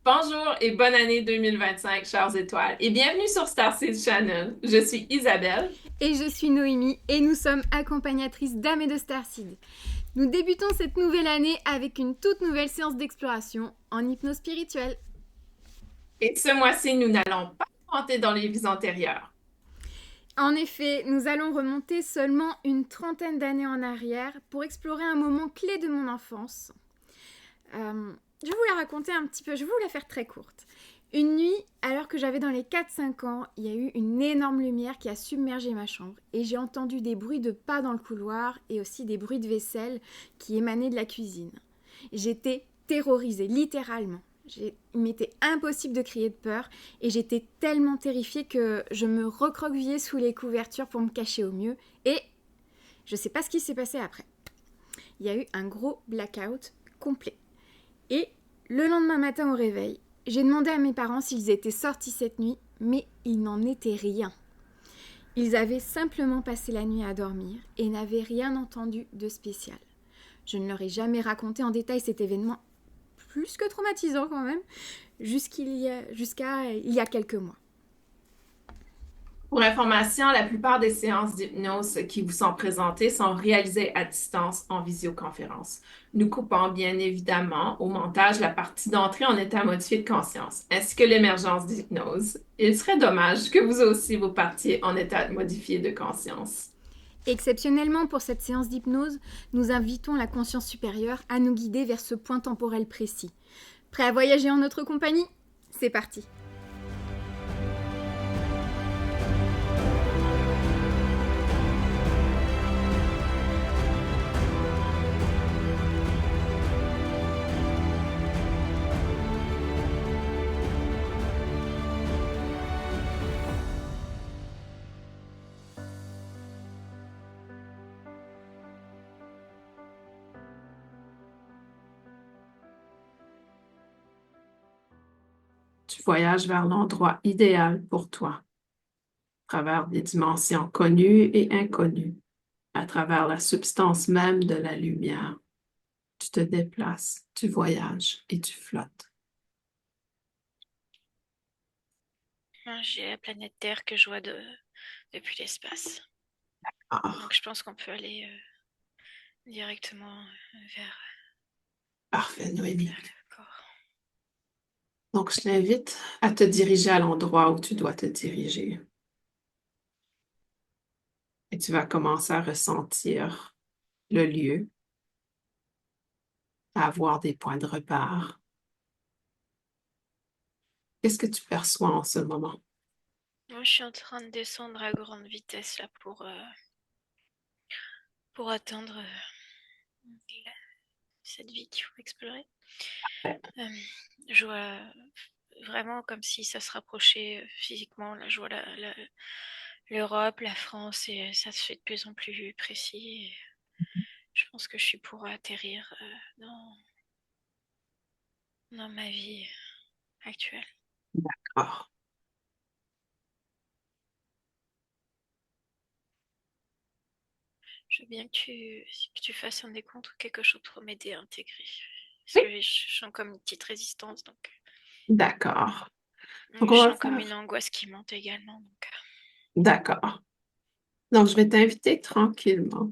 Bonjour et bonne année 2025, chères étoiles, et bienvenue sur Starseed Channel. Je suis Isabelle. Et je suis Noémie et nous sommes accompagnatrices d'âmes et de Starseed. Nous débutons cette nouvelle année avec une toute nouvelle séance d'exploration en hypnose spirituelle. Et ce mois-ci, nous n'allons pas monter dans les vies antérieures. En effet, nous allons remonter seulement une trentaine d'années en arrière pour explorer un moment clé de mon enfance. Je vais vous la raconter un petit peu, je vais vous la faire très courte. Une nuit, alors que j'avais dans les 4-5 ans, il y a eu une énorme lumière qui a submergé ma chambre et j'ai entendu des bruits de pas dans le couloir et aussi des bruits de vaisselle qui émanaient de la cuisine. J'étais terrorisée, littéralement. Il m'était impossible de crier de peur et j'étais tellement terrifiée que je me recroquevillais sous les couvertures pour me cacher au mieux et je sais pas ce qui s'est passé après. Il y a eu un gros blackout complet. Et le lendemain matin au réveil, j'ai demandé à mes parents s'ils étaient sortis cette nuit, mais il n'en était rien. Ils avaient simplement passé la nuit à dormir et n'avaient rien entendu de spécial. Je ne leur ai jamais raconté en détail cet événement plus que traumatisant quand même, jusqu'à il y a quelques mois. Pour information, la plupart des séances d'hypnose qui vous sont présentées sont réalisées à distance en visioconférence. Nous coupons bien évidemment au montage la partie d'entrée en état modifié de conscience, ainsi que l'émergence d'hypnose. Il serait dommage que vous aussi vous partiez en état modifié de conscience. Exceptionnellement pour cette séance d'hypnose, nous invitons la conscience supérieure à nous guider vers ce point temporel précis. Prêt à voyager en notre compagnie? C'est parti! Tu voyages vers l'endroit idéal pour toi, à travers des dimensions connues et inconnues, à travers la substance même de la lumière. Tu te déplaces, tu voyages et tu flottes. J'ai la planète Terre que je vois depuis l'espace. Ah, Donc je pense qu'on peut aller directement vers parfait, Noémie. le corps. Donc, je t'invite à te diriger à l'endroit où tu dois te diriger. Et tu vas commencer à ressentir le lieu, à avoir des points de repère. Qu'est-ce que tu perçois en ce moment? Moi, je suis en train de descendre à grande vitesse là pour atteindre cette vie qu'il faut explorer. Euh, je vois vraiment comme si ça se rapprochait physiquement. Là, je vois l'Europe, la France, et ça se fait de plus en plus précis. Et je pense que je suis pour atterrir dans ma vie actuelle. Ah, Je veux bien que tu fasses un décompte ou quelque chose pour m'aider à intégrer. Parce oui, que je sens comme une petite résistance, d'accord. Donc, donc on je va sens comme une faire... angoisse qui monte également. D'accord. Donc, je vais t'inviter tranquillement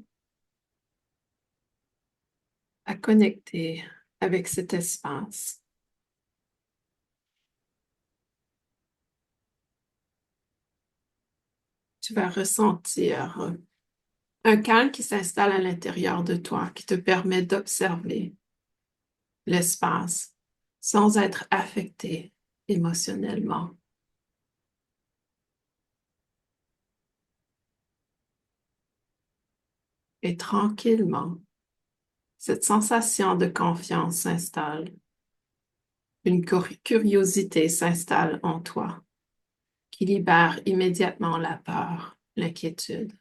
à connecter avec cet espace. Tu vas ressentir un calme qui s'installe à l'intérieur de toi, qui te permet d'observer l'espace sans être affecté émotionnellement. Et tranquillement, cette sensation de confiance s'installe. Une curiosité s'installe en toi qui libère immédiatement la peur, l'inquiétude.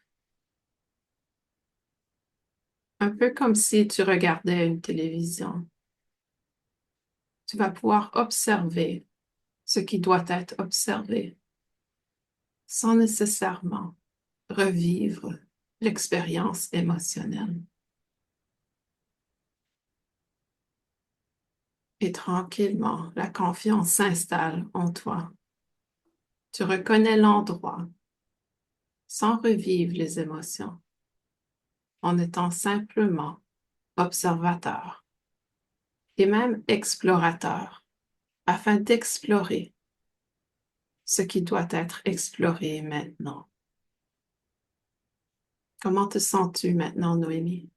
Un peu comme si tu regardais une télévision. Tu vas pouvoir observer ce qui doit être observé sans nécessairement revivre l'expérience émotionnelle. Et tranquillement, la confiance s'installe en toi. Tu reconnais l'endroit sans revivre les émotions, en étant simplement observateur et même explorateur, afin d'explorer ce qui doit être exploré maintenant. Comment te sens-tu maintenant, Noémie?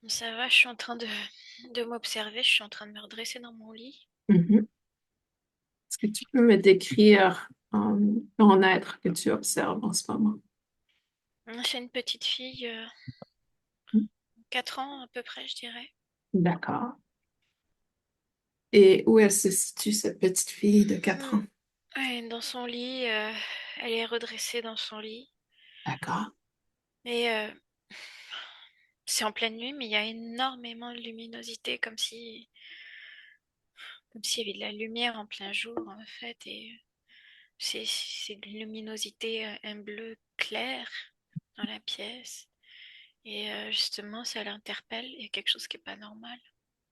Ça va, je suis en train de m'observer, je suis en train de me redresser dans mon lit. Mhm. Est-ce que tu peux me décrire ton être que tu observes en ce moment? C'est une petite fille, 4 ans à peu près, je dirais. D'accord. Et où elle se situe, cette petite fille de 4 ans? Ouais, dans son lit, elle est redressée dans son lit. D'accord. Et c'est en pleine nuit, mais il y a énormément de luminosité, comme s'il y avait de la lumière en plein jour, en fait. Et c'est de luminosité, un bleu clair dans la pièce. Et justement, ça l'interpelle. Il y a quelque chose qui n'est pas normal.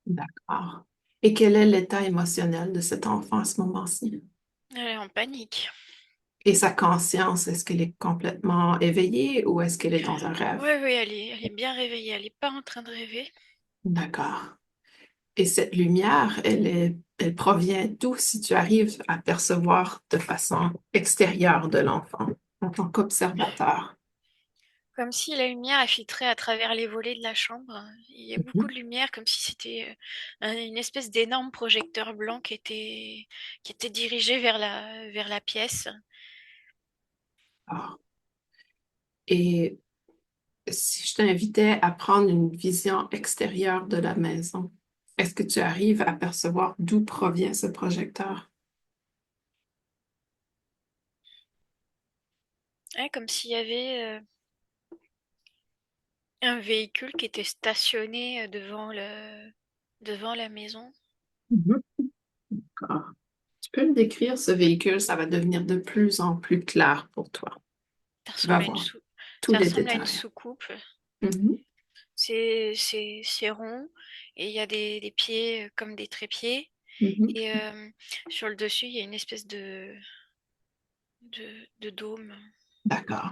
D'accord. Et quel est l'état émotionnel de cet enfant à ce moment-ci? Elle est en panique. Et sa conscience, est-ce qu'elle est complètement éveillée ou est-ce qu'elle est dans un rêve? Oui, oui, elle est bien réveillée. Elle n'est pas en train de rêver. D'accord. Et cette lumière, elle provient d'où si tu arrives à percevoir de façon extérieure de l'enfant, en tant qu'observateur? Comme si la lumière a filtré à travers les volets de la chambre. Il y a beaucoup Mhm. de lumière, comme si c'était une espèce d'énorme projecteur blanc qui était dirigé vers la pièce. Ah. Et si je t'invitais à prendre une vision extérieure de la maison, est-ce que tu arrives à percevoir d'où provient ce projecteur? Ouais, comme s'il y avait un véhicule qui était stationné devant la maison. Mhm. D'accord. Tu peux me décrire ce véhicule, ça va devenir de plus en plus clair pour toi. Ça Tu vas ressemble à voir tous ça les ressemble à une détails. soucoupe. Mhm. C'est rond et il y a des pieds comme des trépieds. Mhm. Et sur le dessus, il y a une espèce de dôme. D'accord.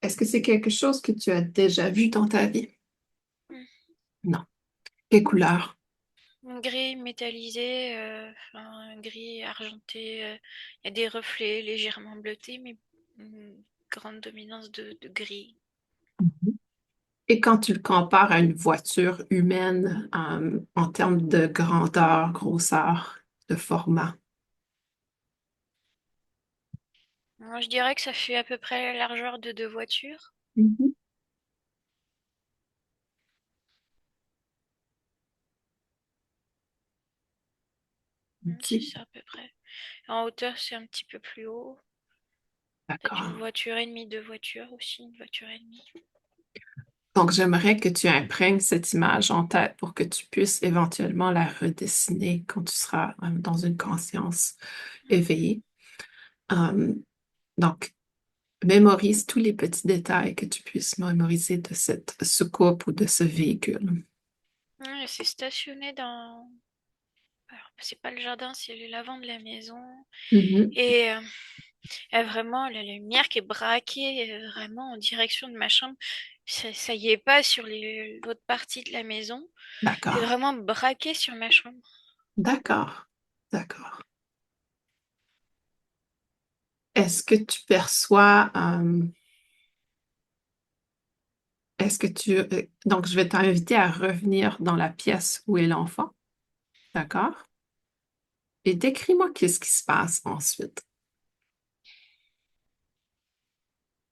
Est-ce que c'est quelque chose que tu as déjà vu dans ta vie? Mm. Non. Quelle couleur? Un gris métallisé, un gris argenté. Il y a des reflets légèrement bleutés, mais une grande dominance de gris. Mhm. Et quand tu le compares à une voiture humaine, en termes de grandeur, grosseur, de format? Moi, je dirais que ça fait à peu près la largeur de 2 voitures. Mhm. C'est Ok. ça à peu près. En hauteur, c'est un petit peu plus haut. Peut-être une D'accord. voiture et demie, 2 voitures aussi, une voiture et demie. Donc, j'aimerais que tu imprègnes cette image en tête pour que tu puisses éventuellement la redessiner quand tu seras dans une conscience éveillée. Euh, donc, mémorise tous les petits détails que tu puisses mémoriser de cette soucoupe ou de ce véhicule. Ouais, c'est stationné dans. Alors, c'est pas le jardin, c'est l'avant de la maison. Mhm. Et vraiment, la lumière qui est braquée vraiment en direction de ma chambre, ça y est pas sur l'autre partie de la maison. C'est D'accord, vraiment braqué sur ma chambre. d'accord, d'accord. Est-ce que tu perçois, est-ce que tu, donc je vais t'inviter à revenir dans la pièce où est l'enfant, d'accord? Et décris-moi qu'est-ce qui se passe ensuite.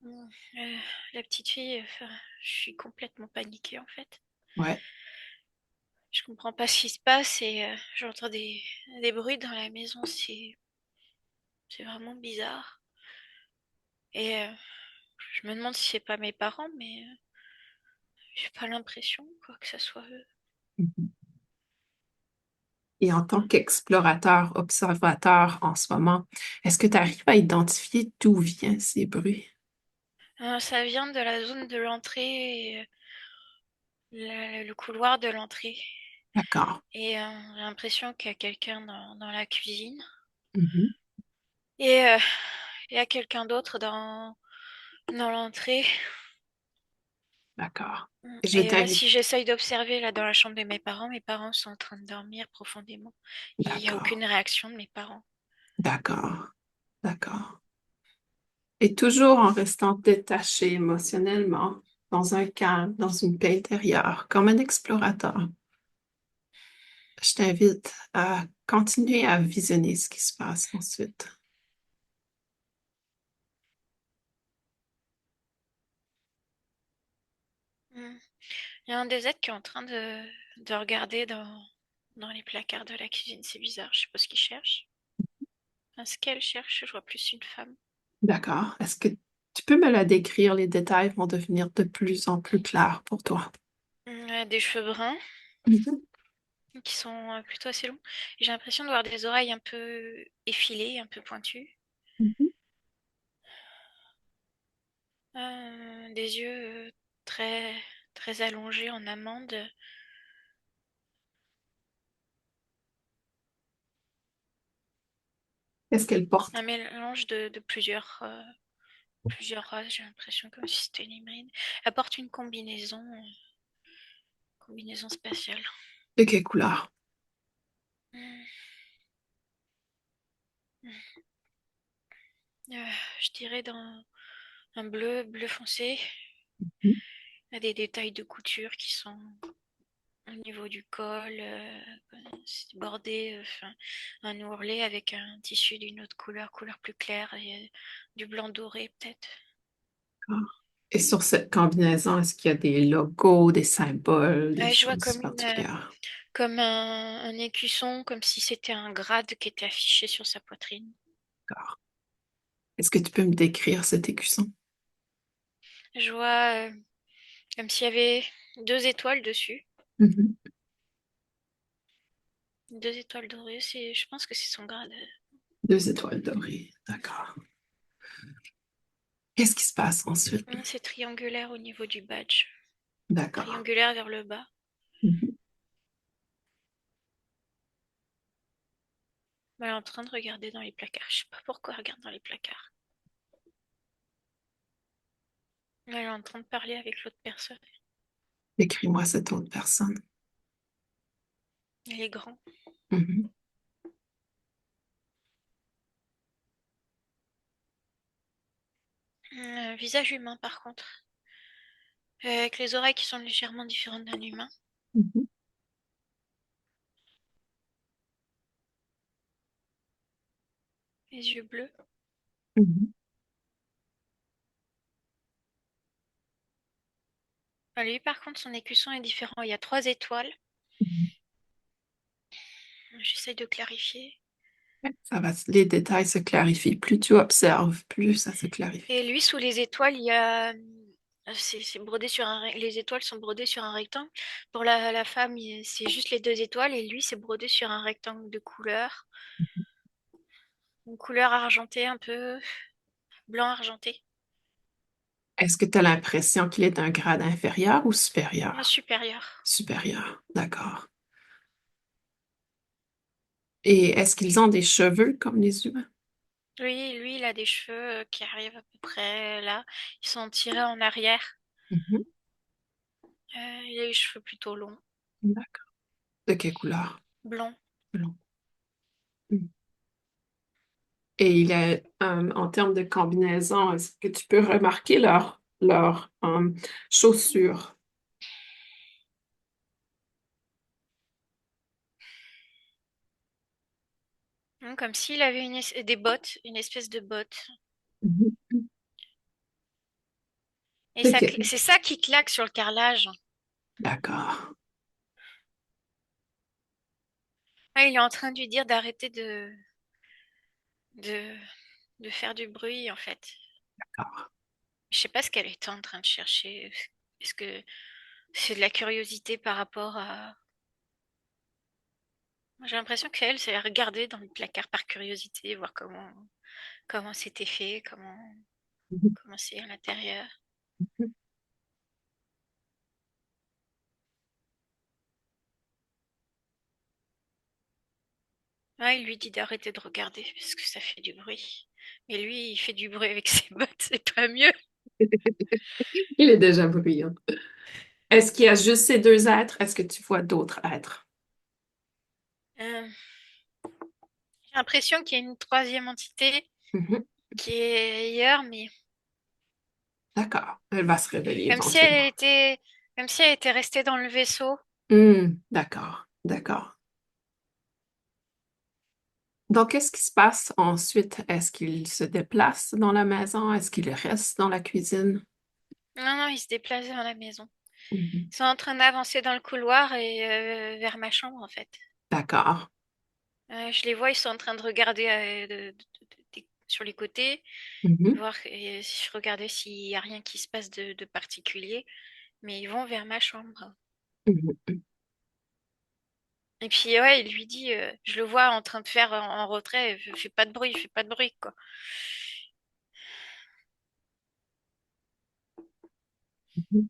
Mm. Euh, la petite fille, enfin, je suis complètement paniquée en fait. Ouais. Je comprends pas ce qui se passe et j'entends des bruits dans la maison. C'est vraiment bizarre. Et je me demande si c'est pas mes parents, mais j'ai pas l'impression quoi que ça soit eux. Mhm. Et en tant qu'explorateur, observateur en ce moment, est-ce que tu arrives à identifier d'où viennent ces bruits? Ça vient de la zone de l'entrée, le couloir de l'entrée. D'accord. Et j'ai l'impression qu'il y a quelqu'un dans la cuisine. Mhm. Et il y a quelqu'un d'autre dans l'entrée. D'accord. Et je Et là, t'invite. si j'essaye d'observer là dans la chambre de mes parents sont en train de dormir profondément. Il n'y a D'accord. aucune réaction de mes parents. D'accord. D'accord. Et toujours en restant détaché émotionnellement, dans un calme, dans une paix intérieure, comme un explorateur. Je t'invite à continuer à visionner ce qui se passe ensuite. Hmm. Il y a un des êtres qui est en train de regarder dans les placards de la cuisine. C'est bizarre, je sais pas ce qu'il cherche. Enfin, ce qu'elle cherche, je vois plus une femme. D'accord. Est-ce que tu peux me la décrire? Les détails vont devenir de plus en plus clairs pour toi. Des cheveux bruns Mhm. qui sont plutôt assez longs. J'ai l'impression de voir des oreilles un peu effilées, un peu pointues. Mhm. Des yeux très, très allongés en amande. Qu'est-ce qu'elle Un porte? mélange de plusieurs races, j'ai l'impression, comme si c'était une hybride. Elle porte une combinaison spatiale. De quelle couleur? Hmm. Euh, je dirais dans un bleu foncé. Mhm. Il y a des détails de couture qui sont au niveau du col, c'est bordé, enfin, un ourlet avec un tissu d'une autre couleur plus claire, et du blanc doré peut-être. D'accord. Et sur cette combinaison, est-ce qu'il y a des logos, des symboles, des Je vois choses particulières? comme un écusson, comme si c'était un grade qui était affiché sur sa poitrine. D'accord. Est-ce que tu peux me décrire cet écusson? Je vois comme s'il y avait 2 étoiles dessus. Mhm. 2 étoiles dorées, je pense que c'est son grade. 2 étoiles dorées. D'accord. Qu'est-ce qui se passe ensuite? C'est triangulaire au niveau du badge. D'accord. Triangulaire vers le bas. Mhm. Elle est en train de regarder dans les placards. Je sais pas pourquoi elle regarde dans les placards. Elle est en train de parler avec l'autre personne. Décris-moi cette autre personne. Elle est grande. Mhm. Un visage humain par contre. Avec les oreilles qui sont légèrement différentes d'un humain. Mhm. Les yeux bleus. Mhm. Lui par contre son écusson est différent. Il y a 3 étoiles. Mhm. J'essaye de clarifier. Ça va, les détails se clarifient. Plus tu observes, plus ça se clarifie. Et lui sous les étoiles, il y a c'est brodé sur les étoiles sont brodées sur un rectangle. Pour la femme, c'est juste les 2 étoiles et lui c'est brodé sur un rectangle de couleur. Une couleur argentée un peu blanc argenté. Est-ce que tu as l'impression qu'il est d'un grade inférieur ou supérieur? Supérieur. Supérieur, d'accord. Et est-ce qu'ils ont des cheveux comme les humains? Lui, il a des cheveux qui arrivent à peu près là. Ils sont tirés en arrière. Mhm. Il a les cheveux plutôt longs, D'accord. De quelle couleur? blonds. Blanc. Mhm. Et en termes de combinaison, est-ce que tu peux remarquer leurs chaussures? Comme s'il avait des bottes, une espèce de bottes. Mhm. Et Ok, c'est ça qui claque sur le carrelage. d'accord. Ah, il est en train de lui dire d'arrêter de, de faire du bruit, en fait. D'accord. Je sais pas ce qu'elle était en train de chercher. Est-ce que c'est de la curiosité par rapport à... J'ai l'impression qu'elle s'est regardée dans le placard par curiosité, voir comment c'était fait, Mhm. comment c'est à l'intérieur. Ouais, il lui dit d'arrêter de regarder parce que ça fait du bruit. Mais lui, il fait du bruit avec ses bottes, c'est pas mieux. Il est déjà bruyant. Est-ce qu'il y a juste ces deux êtres? Est-ce que tu vois d'autres êtres? Euh, j'ai l'impression qu'il y a une troisième entité Mhm. qui est ailleurs, mais D'accord. Elle va se révéler comme si elle éventuellement. était, comme si elle était restée dans le vaisseau. D'accord, d'accord. Donc, qu'est-ce qui se passe ensuite? Est-ce qu'il se déplace dans la maison? Est-ce qu'il reste dans la cuisine? Non, non, il se déplace dans la maison. Mhm. Ils sont en train d'avancer dans le couloir et vers ma chambre, en fait. D'accord. Je les vois, ils sont en train de regarder sur les côtés, Mhm. voir si je regardais s'il n'y a rien qui se passe de particulier, mais ils vont vers ma chambre. Mhm. Et puis ouais, il lui dit, je le vois en train de faire en retrait, fais pas de bruit, fais pas de bruit, quoi. Mhm.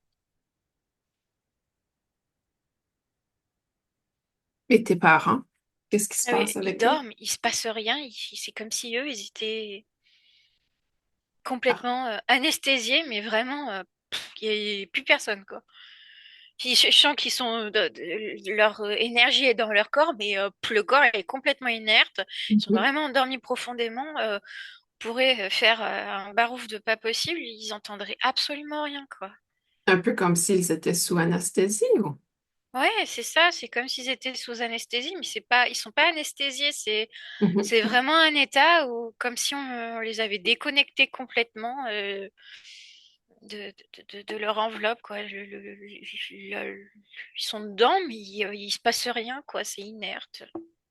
Et tes parents? Qu'est-ce qui se Ah oui, passe ils avec eux? dorment, il se passe rien, c'est comme si eux, ils étaient Ah. complètement anesthésiés, mais vraiment, il n'y a plus personne, quoi. Puis je sens qu'ils sont, leur énergie est dans leur corps, mais le corps est complètement inerte. Ils sont Mhm. vraiment endormis profondément. On pourrait faire un barouf de pas possible, ils entendraient absolument rien, quoi. Un peu comme s'ils étaient sous anesthésie, ou? Ouais, c'est ça, c'est comme s'ils étaient sous anesthésie, mais c'est pas, ils sont pas anesthésiés, Mhm. c'est vraiment un état où, comme si on les avait déconnectés complètement de leur enveloppe, quoi. Ils sont dedans, mais il se passe rien, quoi. C'est inerte.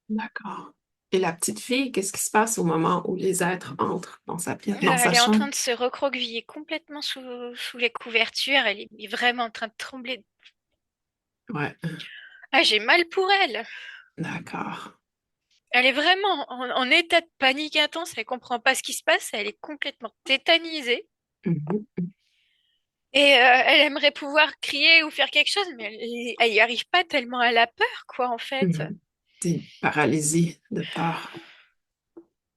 D'accord. Et la petite fille, qu'est-ce qui se passe au moment où les êtres entrent dans sa pièce, dans sa Elle est en chambre? train de se recroqueviller complètement sous les couvertures. Elle est vraiment en train de trembler. Ouais, Ah, j'ai mal pour elle. d'accord. Elle est vraiment en état de panique intense. Elle comprend pas ce qui se passe. Elle est complètement tétanisée. Mhm. Et elle aimerait pouvoir crier ou faire quelque chose, mais elle y arrive pas tellement elle a peur, quoi, en fait. Mhm. C'est une paralysie de peur.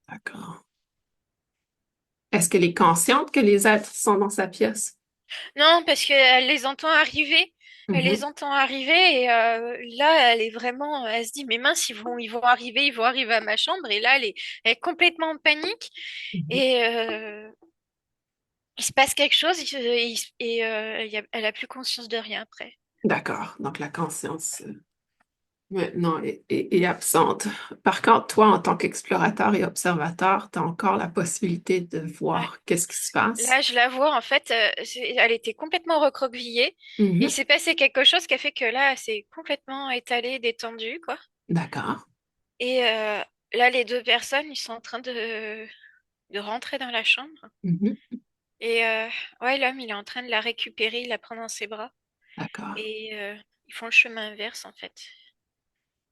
D'accord. Est-ce qu'elle est consciente que les êtres sont dans sa pièce? Non, parce qu'elle les entend arriver. Elle les Mhm. entend arriver et là, elle est vraiment, elle se dit, mais mince, ils vont arriver à ma chambre. Et là, elle est complètement en panique Mhm. et il se passe quelque chose et elle a plus conscience de rien après. D'accord. Donc la conscience maintenant est absente. Par contre, toi, en tant qu'explorateur et observateur, tu as encore la possibilité de Ouais. voir qu'est-ce qui se passe. Là, je la vois, en fait, elle était complètement recroquevillée. Et il Mhm. s'est passé quelque chose qui a fait que là, elle s'est complètement étalée, détendue, quoi. D'accord. Et là, les deux personnes, ils sont en train de rentrer dans la chambre. Mhm. Et ouais, l'homme, il est en train de la récupérer, il la prend dans ses bras. D'accord. Et ils font le chemin inverse, en fait.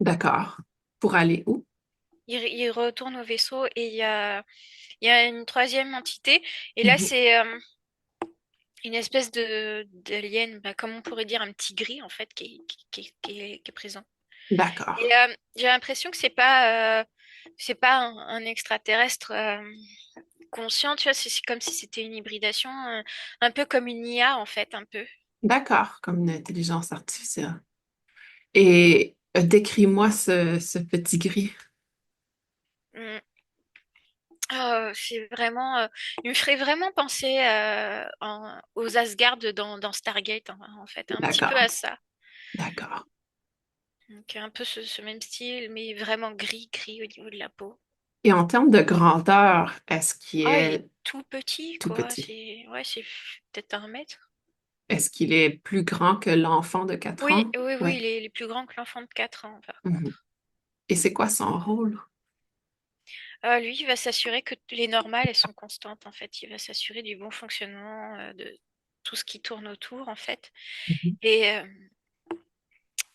D'accord. Pour aller où? Ils retournent au vaisseau et il y a une troisième entité. Et là, Mhm. c'est une espèce de d'alien, bah, comme on pourrait dire un petit gris, en fait, qui est présent. D'accord. Et j'ai l'impression que c'est pas un extraterrestre conscient, tu vois, c'est comme si c'était une hybridation, un peu comme une IA, en fait, un peu. D'accord, comme une intelligence artificielle. Et décris-moi ce petit gris. Mm. C'est vraiment, il me ferait vraiment penser aux Asgard dans Stargate, en fait, un petit peu D'accord. à ça. D'accord. Donc un peu ce même style, mais vraiment gris au niveau de la peau. Et en termes de grandeur, est-ce qu'il Ah, il est est tout petit, tout quoi. petit? C'est peut-être 1 mètre. Est-ce qu'il est plus grand que l'enfant de 4 Oui, ans? oui, Oui. oui, il est plus grand que l'enfant de 4 ans, par Mhm. contre. Et c'est quoi son rôle? Lui, il va s'assurer que les normales, elles sont constantes, en fait. Il va s'assurer du bon fonctionnement de tout ce qui tourne autour, en fait. Mhm. Et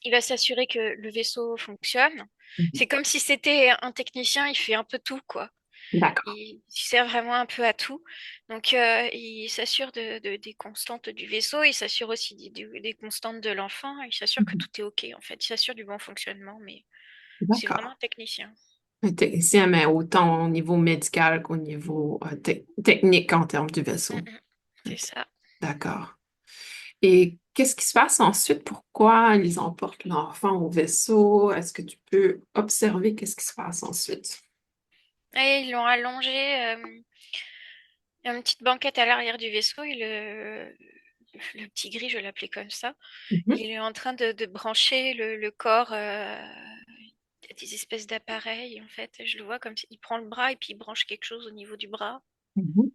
il va s'assurer que le vaisseau fonctionne. Mhm. C'est comme si c'était un technicien, il fait un peu tout, quoi. D'accord. Il sert vraiment un peu à tout. Donc, il s'assure des constantes du vaisseau, il s'assure aussi des constantes de l'enfant, il s'assure que Mhm. tout est OK, en fait. Il s'assure du bon fonctionnement, mais c'est vraiment D'accord. un technicien. Un technicien, mais autant au niveau médical qu'au niveau technique en termes du vaisseau. Mhm. C'est OK, ça. d'accord. Et qu'est-ce qui se passe ensuite? Pourquoi ils emportent l'enfant au vaisseau? Est-ce que tu peux observer qu'est-ce qui se passe ensuite? Et ils l'ont allongé. Il y a une petite banquette à l'arrière du vaisseau et le petit gris, je l'appelais comme ça. Mhm, Il est en train de brancher le corps à des espèces d'appareils, en fait. Je le vois comme s'il prend le bras et puis il branche quelque chose au niveau du bras. mhm.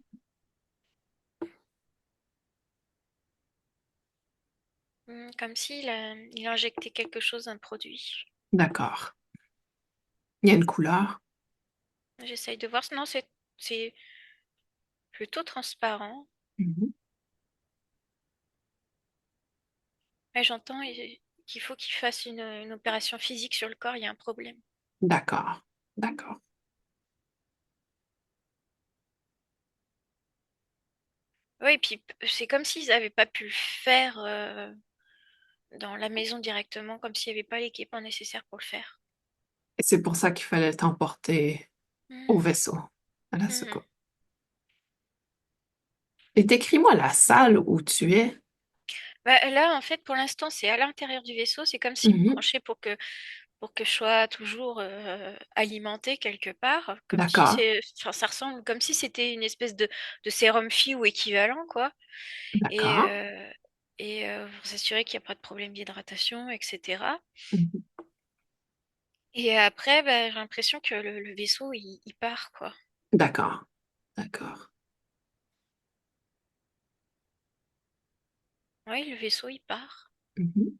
Comme s'il il injectait quelque chose, un produit. D'accord. Il y a une couleur. J'essaye de voir. Non, c'est plutôt transparent. Mhm. Mais j'entends qu'il faut qu'il fasse une opération physique sur le corps, il y a un problème. D'accord. D'accord. Oui, et puis c'est comme s'ils n'avaient pas pu le faire dans la maison directement, comme s'il n'y avait pas l'équipement nécessaire pour le faire. Et c'est pour ça qu'il fallait t'emporter au Mhm. vaisseau, à la Mhm. secours. Et décris-moi la salle où tu es. Bah, là, en fait, pour l'instant, c'est à l'intérieur du vaisseau. C'est comme s'ils me Mhm. branchaient pour que je sois toujours alimentée quelque part. Comme si D'accord. enfin, ça ressemble comme si c'était une espèce de sérum Phi ou équivalent, quoi. Et, D'accord. pour s'assurer qu'il n'y a pas de problème d'hydratation, etc. Mhm. Et après, bah, j'ai l'impression que le vaisseau, il part, quoi. D'accord. D'accord. Oui, le vaisseau, il part. Mhm.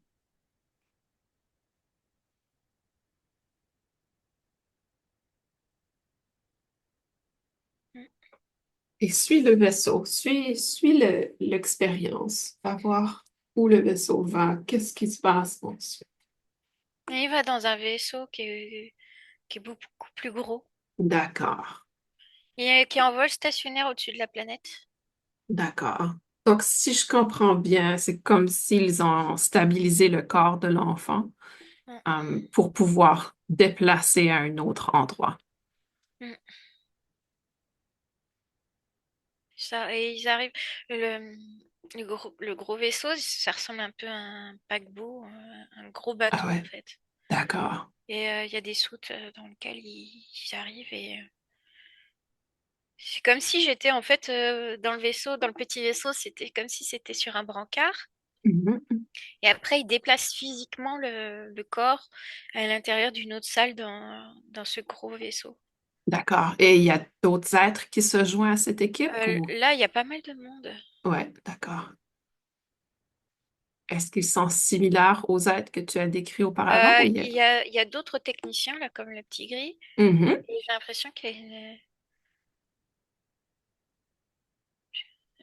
Mm. Et suis le vaisseau, suis l'expérience, va voir où le vaisseau va, qu'est-ce qui se passe ensuite. Et il va dans un vaisseau qui est beaucoup plus gros. D'accord, Et qui est en vol stationnaire au-dessus de la planète. d'accord. Donc, si je comprends bien, c'est comme s'ils ont stabilisé le corps de l'enfant Mm. pour pouvoir déplacer à un autre endroit. Mm. Ça, et ils arrivent. Le, le gros vaisseau, ça ressemble un peu à un paquebot, un gros Ah bateau en ouais, fait. d'accord. Et il y a des soutes dans lesquelles ils arrivent et c'est comme si j'étais en fait dans le vaisseau, dans le petit vaisseau, c'était comme si c'était sur un brancard. Mhm. Et après, ils déplacent physiquement le corps à l'intérieur d'une autre salle dans ce gros vaisseau. D'accord. Et il y a d'autres êtres qui se joignent à cette équipe ou? Là, il y a pas mal de monde. Ouais, d'accord. Est-ce qu'ils sont similaires aux êtres que tu as décrits auparavant ou il y a... Il y a d'autres techniciens, là, comme le petit gris. Mhm. Et j'ai l'impression qu'il y a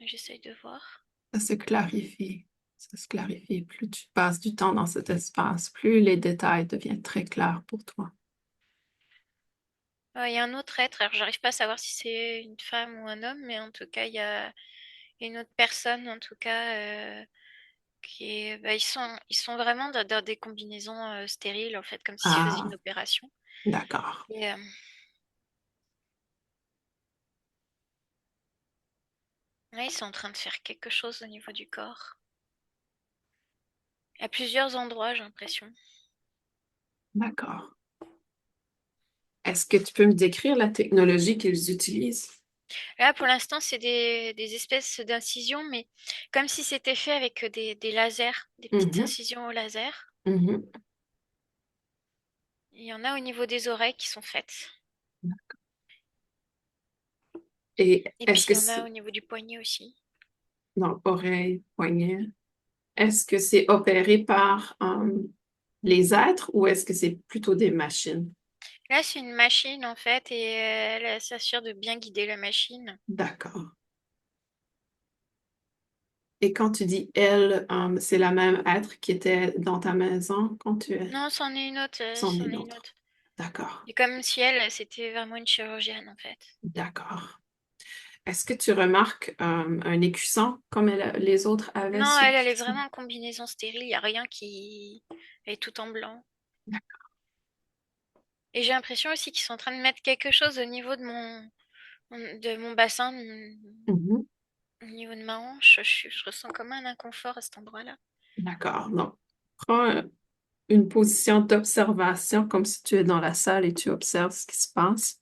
J'essaye de voir. Ça se clarifie. Ça se clarifie. Plus tu passes du temps dans cet espace, plus les détails deviennent très clairs pour toi. Il y a un autre être, alors j'arrive pas à savoir si c'est une femme ou un homme, mais en tout cas, il y a une autre personne, en tout cas, qui est... bah, ils sont vraiment dans des combinaisons stériles, en fait, comme si je faisais Ah, une opération. d'accord. Et là, ils sont en train de faire quelque chose au niveau du corps. À plusieurs endroits, j'ai l'impression. D'accord. Est-ce que tu peux me décrire la technologie qu'ils utilisent? Là, pour l'instant, c'est des espèces d'incisions, mais comme si c'était fait avec des lasers, des petites Mhm, incisions au laser. mhm. Il y en a au niveau des oreilles qui sont faites. Et Et puis, est-ce il que y en a au c'est niveau du poignet aussi. dans oreille, poignet? Est-ce que c'est opéré par les êtres ou est-ce que c'est plutôt des machines? Là, c'est une machine, en fait, et elle s'assure de bien guider la machine. D'accord. Et quand tu dis elle, c'est la même être qui était dans ta maison quand tu es... Non, c'en est une autre, C'en est c'en une est une autre. autre. D'accord. Et comme si elle, c'était vraiment une chirurgienne, en fait. D'accord. Est-ce que tu remarques un écusson comme les autres avaient Non, sur elle est Kitty? vraiment en combinaison stérile. Il n'y a rien qui est tout en blanc. Et j'ai l'impression aussi qu'ils sont en train de mettre quelque chose au niveau de mon bassin, Mhm. au niveau de ma hanche. Je ressens comme un inconfort à cet endroit-là. D'accord. Donc, prends une position d'observation comme si tu es dans la salle et tu observes ce qui se passe.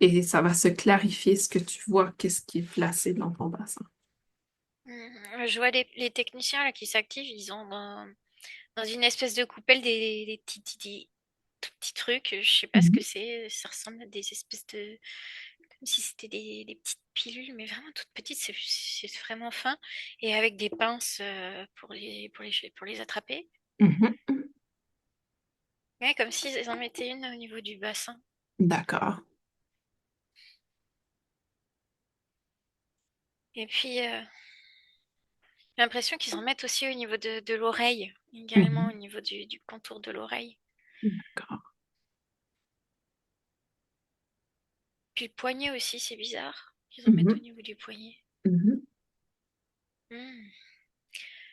Et ça va se clarifier ce que tu vois, qu'est-ce qui est placé dans ton bassin. Je vois les techniciens là, qui s'activent, ils ont dans une espèce de coupelle des petits, tout petits trucs. Je sais pas ce que Mhm. c'est. Ça ressemble à des espèces de... Comme si c'était des petites pilules, mais vraiment toutes petites. C'est vraiment fin. Et avec des pinces pour les attraper. Mhm. Ouais, comme s'ils en mettaient une au niveau du bassin. D'accord. Et puis, j'ai l'impression qu'ils en mettent aussi au niveau de l'oreille, également au Mhm. niveau du contour de l'oreille. D'accord. Puis le poignet aussi, c'est bizarre qu'ils en mettent au Mhm. niveau du poignet. Mhm. Hmm.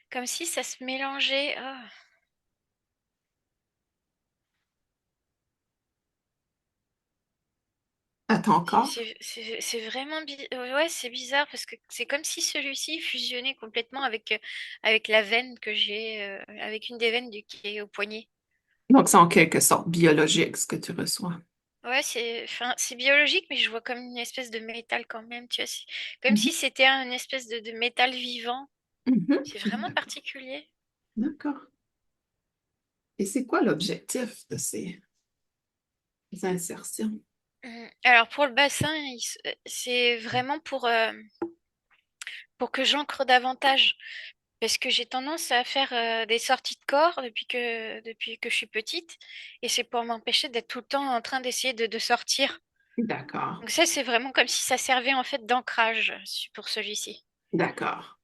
Comme si ça se mélangeait. Ah. Attends encore. C'est vraiment ouais, c'est bizarre parce que c'est comme si celui-ci fusionnait complètement avec la veine que j'ai, avec une des veines qui est au poignet. Donc, c'est en quelque sorte biologique ce que tu reçois. Ouais, enfin, c'est biologique, mais je vois comme une espèce de métal quand même, tu vois. Comme Mhm. si c'était un espèce de métal vivant. Mhm. C'est vraiment D'accord. particulier. D'accord. Et c'est quoi l'objectif de ces insertions? Alors pour le bassin, c'est vraiment pour que j'ancre davantage. Parce que j'ai tendance à faire des sorties de corps depuis que je suis petite. Et c'est pour m'empêcher d'être tout le temps en train d'essayer de sortir. D'accord. Donc ça, c'est vraiment comme si ça servait en fait d'ancrage pour celui-ci. D'accord.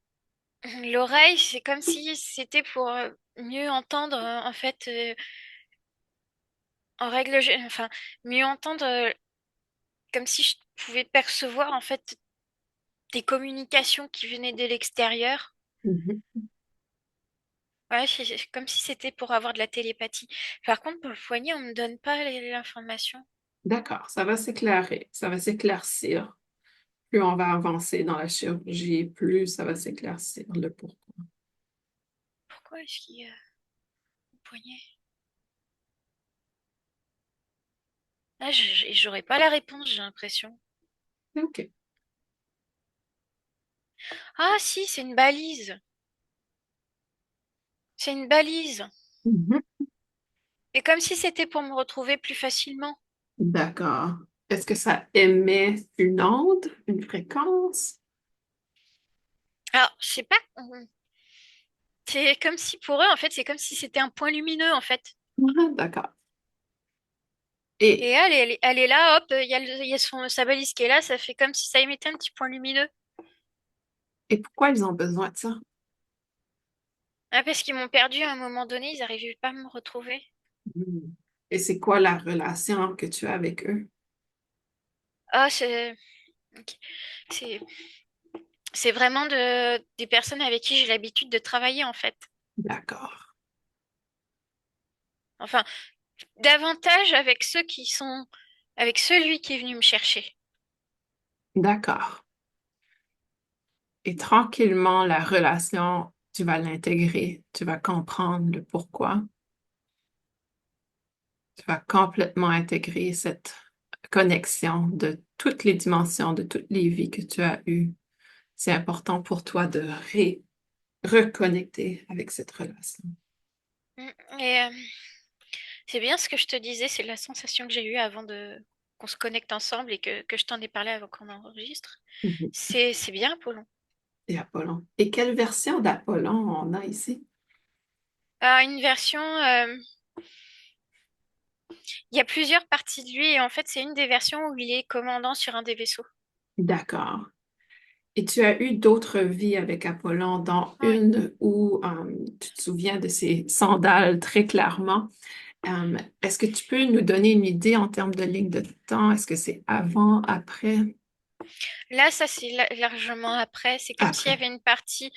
L'oreille, c'est comme si c'était pour mieux entendre en fait, enfin, mieux entendre comme si je pouvais percevoir en fait des communications qui venaient de l'extérieur. Mhm. Ouais, c'est comme si c'était pour avoir de la télépathie. Par contre, pour le poignet, on me donne pas l'information. D'accord. Ça va s'éclairer. Ça va s'éclaircir. Plus on va avancer dans la chirurgie, plus ça va s'éclaircir le pourquoi. Pourquoi est-ce qu'il y a le poignet? Ah, j'aurais pas la réponse, j'ai l'impression. OK. Ah, si, c'est une balise. C'est une balise. Mhm. Et comme si c'était pour me retrouver plus facilement. D'accord. Est-ce que ça émet une onde, une fréquence? Alors, je sais pas. C'est comme si pour eux, en fait, c'est comme si c'était un point lumineux, en fait. Ah, d'accord. Et Et, elle est là, hop, il y a sa balise qui est là, ça fait comme si ça émettait un petit point lumineux. et pourquoi ils ont besoin de ça? Ah, parce qu'ils m'ont perdu à un moment donné, ils n'arrivaient pas à me retrouver. Hmm. Et c'est quoi la relation que tu as avec eux? Ah, ok. C'est, c'est vraiment des personnes avec qui j'ai l'habitude de travailler, en fait. D'accord. Enfin, davantage avec avec celui qui est venu me chercher. D'accord. Et tranquillement, la relation, tu vas l'intégrer, tu vas comprendre le pourquoi, tu vas complètement intégrer cette connexion de toutes les dimensions, de toutes les vies que tu as eues. C'est important pour toi de reconnecter avec cette relation. Mm. Et c'est bien ce que je te disais, c'est la sensation que j'ai eue avant de qu'on se connecte ensemble et que je t'en ai parlé avant qu'on enregistre. Mhm. C'est bien, Apollon. Et Apollon. Et quelle version d'Apollon on a ici? Une version, il y a plusieurs parties de lui et en fait, c'est une des versions où il est commandant sur un des vaisseaux. D'accord. Et tu as eu d'autres vies avec Apollon, dont Oui. une où tu te souviens de ses sandales très clairement. Est-ce que tu peux nous donner une idée en termes de ligne de temps? Est-ce que c'est avant, après? Là, ça, c'est largement après. C'est comme s'il y Après. avait une partie.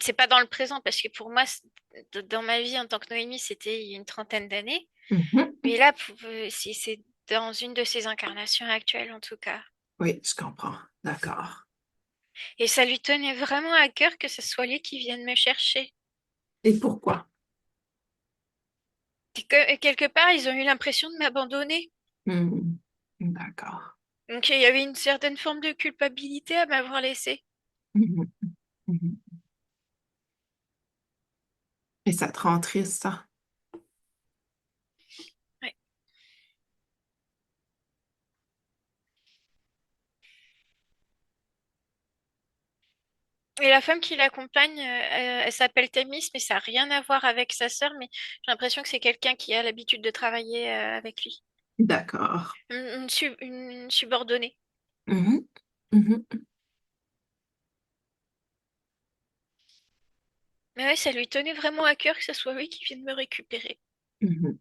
C'est pas dans le présent, parce que pour moi, dans ma vie en tant que Noémie, c'était il y a une trentaine d'années. Mhm. Mais là, c'est dans une de ses incarnations actuelles, en tout cas. Oui, je comprends. D'accord. Et ça lui tenait vraiment à cœur que ce soit lui qui vienne me chercher. Et pourquoi? Et quelque part, ils ont eu l'impression de m'abandonner. Hmm. D'accord. Donc, il y avait une certaine forme de culpabilité à m'avoir laissée. Mhm. Mhm. Et ça te rend triste, ça? Ouais. Et la femme qui l'accompagne, elle s'appelle Thémis, mais ça n'a rien à voir avec sa sœur, mais j'ai l'impression que c'est quelqu'un qui a l'habitude de travailler avec lui. D'accord. Une subordonnée. Mhm. Mhm. Mais ouais, ça lui tenait vraiment à cœur que ce soit lui qui vienne me récupérer. Mhm.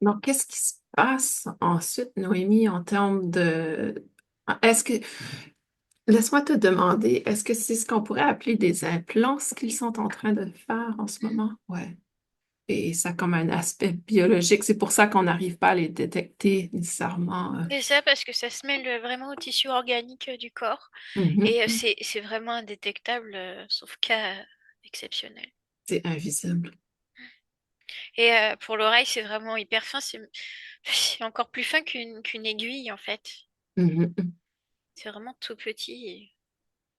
Donc, qu'est-ce qui se passe ensuite, Noémie, en termes de... Est-ce que... Laisse-moi te demander, est-ce que c'est ce qu'on pourrait appeler des implants, ce qu'ils sont en train de faire en ce moment? Ouais. Et ça a comme un aspect biologique. C'est pour ça qu'on n'arrive pas à les détecter nécessairement. C'est ça parce que ça se mêle vraiment au tissu organique du corps. Mhm. Et c'est vraiment indétectable, sauf cas exceptionnel. C'est invisible. Et pour l'oreille, c'est vraiment hyper fin. C'est encore plus fin qu'une aiguille, en fait. Mhm. C'est vraiment tout petit. Et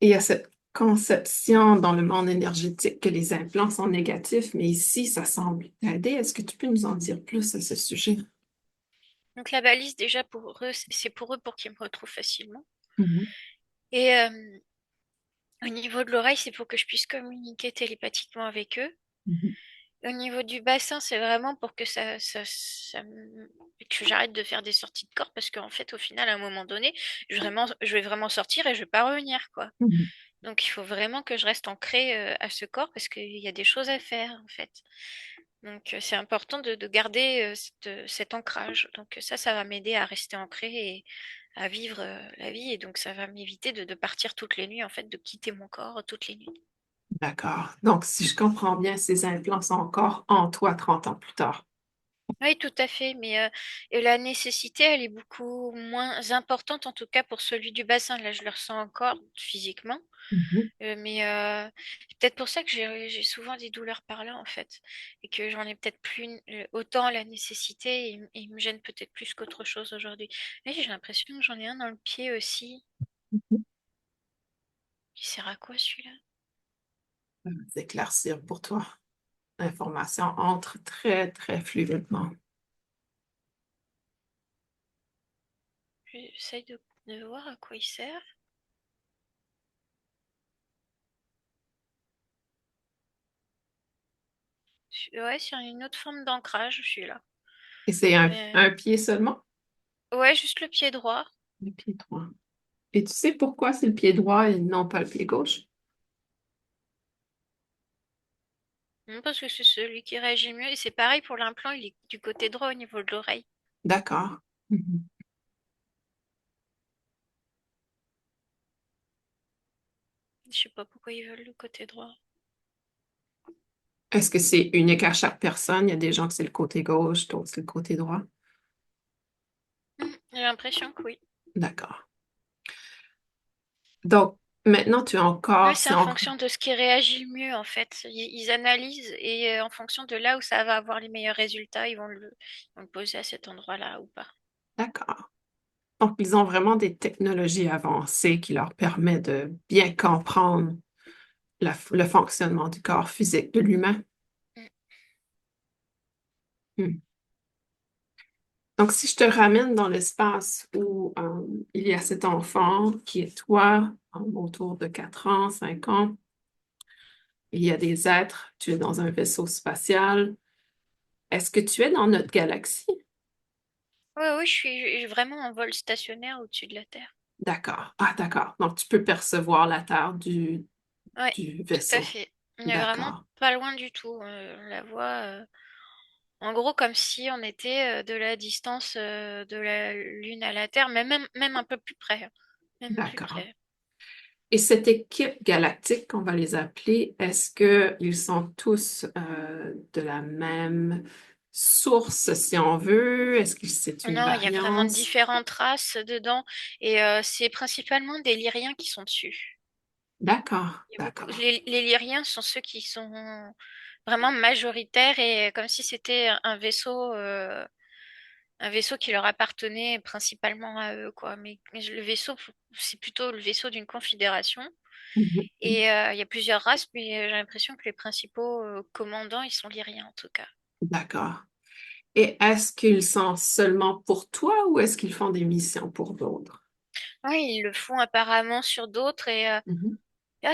il y a cette conception dans le monde énergétique que les implants sont négatifs, mais ici, ça semble t'aider. Est-ce que tu peux nous en dire plus à ce sujet? Donc la balise, déjà, pour eux, c'est pour eux pour qu'ils me retrouvent facilement. Mhm. Et au niveau de l'oreille, c'est pour que je puisse communiquer télépathiquement avec eux. Mhm. Au niveau du bassin, c'est vraiment pour que que j'arrête de faire des sorties de corps parce qu'en fait, au final, à un moment donné, je vais vraiment sortir et je vais pas revenir, quoi. Mhm. Donc, il faut vraiment que je reste ancrée à ce corps parce qu'il y a des choses à faire, en fait. Donc, c'est important de garder cet ancrage. Donc, ça va m'aider à rester ancrée et à vivre la vie. Et donc, ça va m'éviter de partir toutes les nuits, en fait, de quitter mon corps toutes les nuits. D'accord. Donc, si je comprends bien, ces implants sont encore en toi 30 ans plus tard. Oui, tout à fait, mais et la nécessité, elle est beaucoup moins importante, en tout cas pour celui du bassin. Là, je le ressens encore physiquement, Mhm. mais c'est peut-être pour ça que j'ai souvent des douleurs par là, en fait, et que j'en ai peut-être plus autant la nécessité, et il me gêne peut-être plus qu'autre chose aujourd'hui. Mais j'ai l'impression que j'en ai un dans le pied aussi. Il sert à quoi celui-là? D'éclaircir pour toi. L'information entre très, très fluidement. J'essaye de voir à quoi il sert. Ouais, c'est une autre forme d'ancrage, celui-là. Et c'est un pied seulement? Ouais, juste le pied droit. Le pied droit. Et tu sais pourquoi c'est le pied droit et non pas le pied gauche? Non, parce que c'est celui qui réagit le mieux. Et c'est pareil pour l'implant, il est du côté droit au niveau de l'oreille. D'accord. Mhm. Je sais pas pourquoi ils veulent le côté droit. Est-ce que c'est unique à chaque personne? Il y a des gens que c'est le côté gauche, d'autres c'est le côté droit. J'ai l'impression que oui. D'accord. Donc, maintenant, tu as Oui, encore, c'est c'est en encore, fonction de ce qui réagit le mieux, en fait. Ils analysent et en fonction de là où ça va avoir les meilleurs résultats, ils vont le poser à cet endroit-là ou pas. d'accord. Donc, ils ont vraiment des technologies avancées qui leur permettent de bien comprendre le fonctionnement du corps physique de l'humain. Mm. Hmm. Donc, si je te ramène dans l'espace où il y a cet enfant qui est toi, autour de 4 ans, 5 ans, il y a des êtres, tu es dans un vaisseau spatial, est-ce que tu es dans notre galaxie? Oui, oui, je suis vraiment en vol stationnaire au-dessus de la Terre. D'accord. Ah, d'accord. Donc, tu peux percevoir la Terre Oui, du tout à vaisseau. fait. On est vraiment D'accord. pas loin du tout. On la voit. En gros, comme si on était de la distance de la Lune à la Terre, mais même un peu plus près, hein. Même plus D'accord. près. Et cette équipe galactique, on va les appeler, est-ce qu'ils sont tous de la même source, si on veut? Est-ce que c'est une Non, il y a vraiment variance? différentes races dedans, et c'est principalement des Lyriens qui sont dessus. D'accord, Il y a beaucoup... d'accord. les Lyriens sont ceux qui sont vraiment majoritaires, et comme si c'était un vaisseau qui leur appartenait principalement à eux, quoi. Mais le vaisseau, c'est plutôt le vaisseau d'une confédération. Mhm. Et il y a plusieurs races, mais j'ai l'impression que les principaux commandants, ils sont lyriens en tout cas. D'accord. Et est-ce qu'ils sont seulement pour toi ou est-ce qu'ils font des missions pour d'autres? Oui, ils le font apparemment sur d'autres, et Mhm.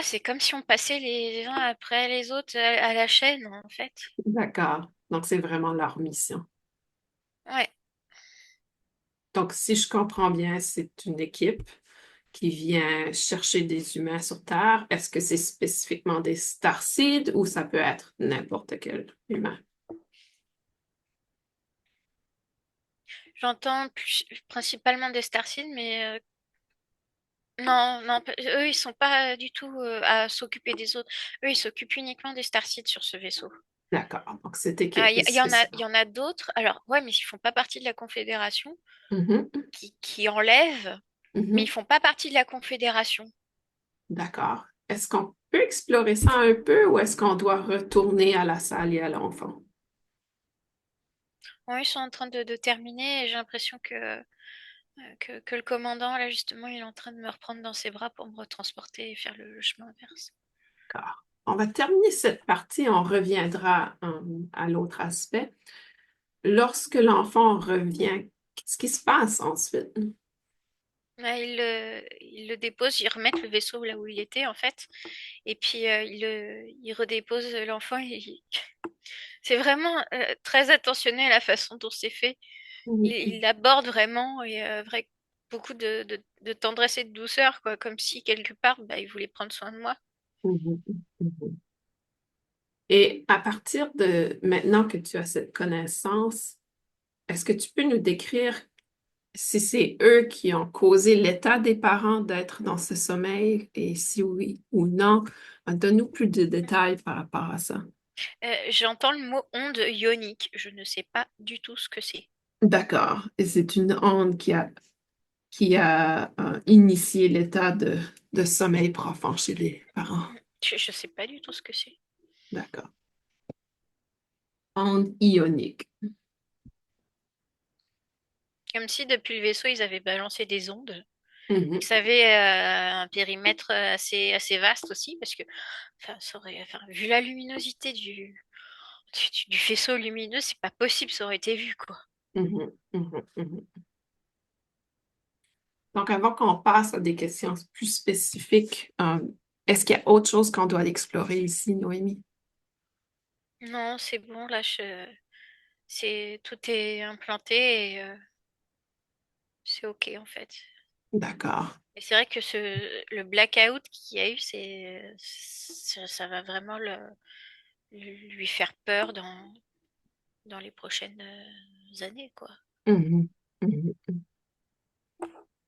c'est comme si on passait les uns après les autres à la chaîne, en fait. D'accord. Donc, c'est vraiment leur mission. Ouais. Donc, si je comprends bien, c'est une équipe qui vient chercher des humains sur Terre. Est-ce que c'est spécifiquement des starseeds ou ça peut être n'importe quel humain? J'entends principalement des Starseeds, mais non, non, eux, ils sont pas du tout à s'occuper des autres. Eux, ils s'occupent uniquement des Starseeds sur ce vaisseau. D'accord. Donc, cette équipe est Il spéciale. y en a d'autres. Alors, ouais, mais ils font pas partie de la Confédération, Mhm, qui enlèvent, mais ils mhm. font pas partie de la Confédération. D'accord. Est-ce qu'on peut explorer ça un peu ou est-ce qu'on doit retourner à la salle et à l'enfant? Bon, ils sont en train de terminer, et j'ai l'impression que le commandant, là, justement, il est en train de me reprendre dans ses bras pour me retransporter et faire le chemin inverse. D'accord. On va terminer cette partie, on reviendra à l'autre aspect. Lorsque l'enfant revient, qu'est-ce qui se passe ensuite? Ouais, il le dépose, ils remettent le vaisseau là où il était, en fait, et puis il redépose l'enfant. C'est vraiment très attentionné à la façon dont c'est fait. Il Mhm, l'aborde vraiment, et beaucoup de tendresse et de douceur, quoi, comme si quelque part, bah, il voulait prendre soin de moi. mhm, mhm. Et à partir de maintenant que tu as cette connaissance, est-ce que tu peux nous décrire si c'est eux qui ont causé l'état des parents d'être dans ce sommeil et si oui ou non? Donne-nous plus de détails par rapport à ça. J'entends le mot onde ionique. Je ne sais pas du tout ce que c'est. D'accord. Et c'est une onde qui a initié l'état de sommeil profond chez les parents. Je sais pas du tout ce que c'est. D'accord. Onde ionique. Comme si depuis le vaisseau, ils avaient balancé des ondes. Mhm, Ça avait un périmètre assez vaste aussi, parce que, enfin, enfin, vu la luminosité du faisceau lumineux, c'est pas possible, ça aurait été vu, quoi. mhm, mhm, mhm. Donc, avant qu'on passe à des questions plus spécifiques, est-ce qu'il y a autre chose qu'on doit explorer ici, Noémie? Non, c'est bon, là, tout est implanté, et c'est OK, en fait. D'accord. Et c'est vrai que le blackout qu'il y a eu, ça va vraiment lui faire peur dans les prochaines années, quoi. Mhm, mhm.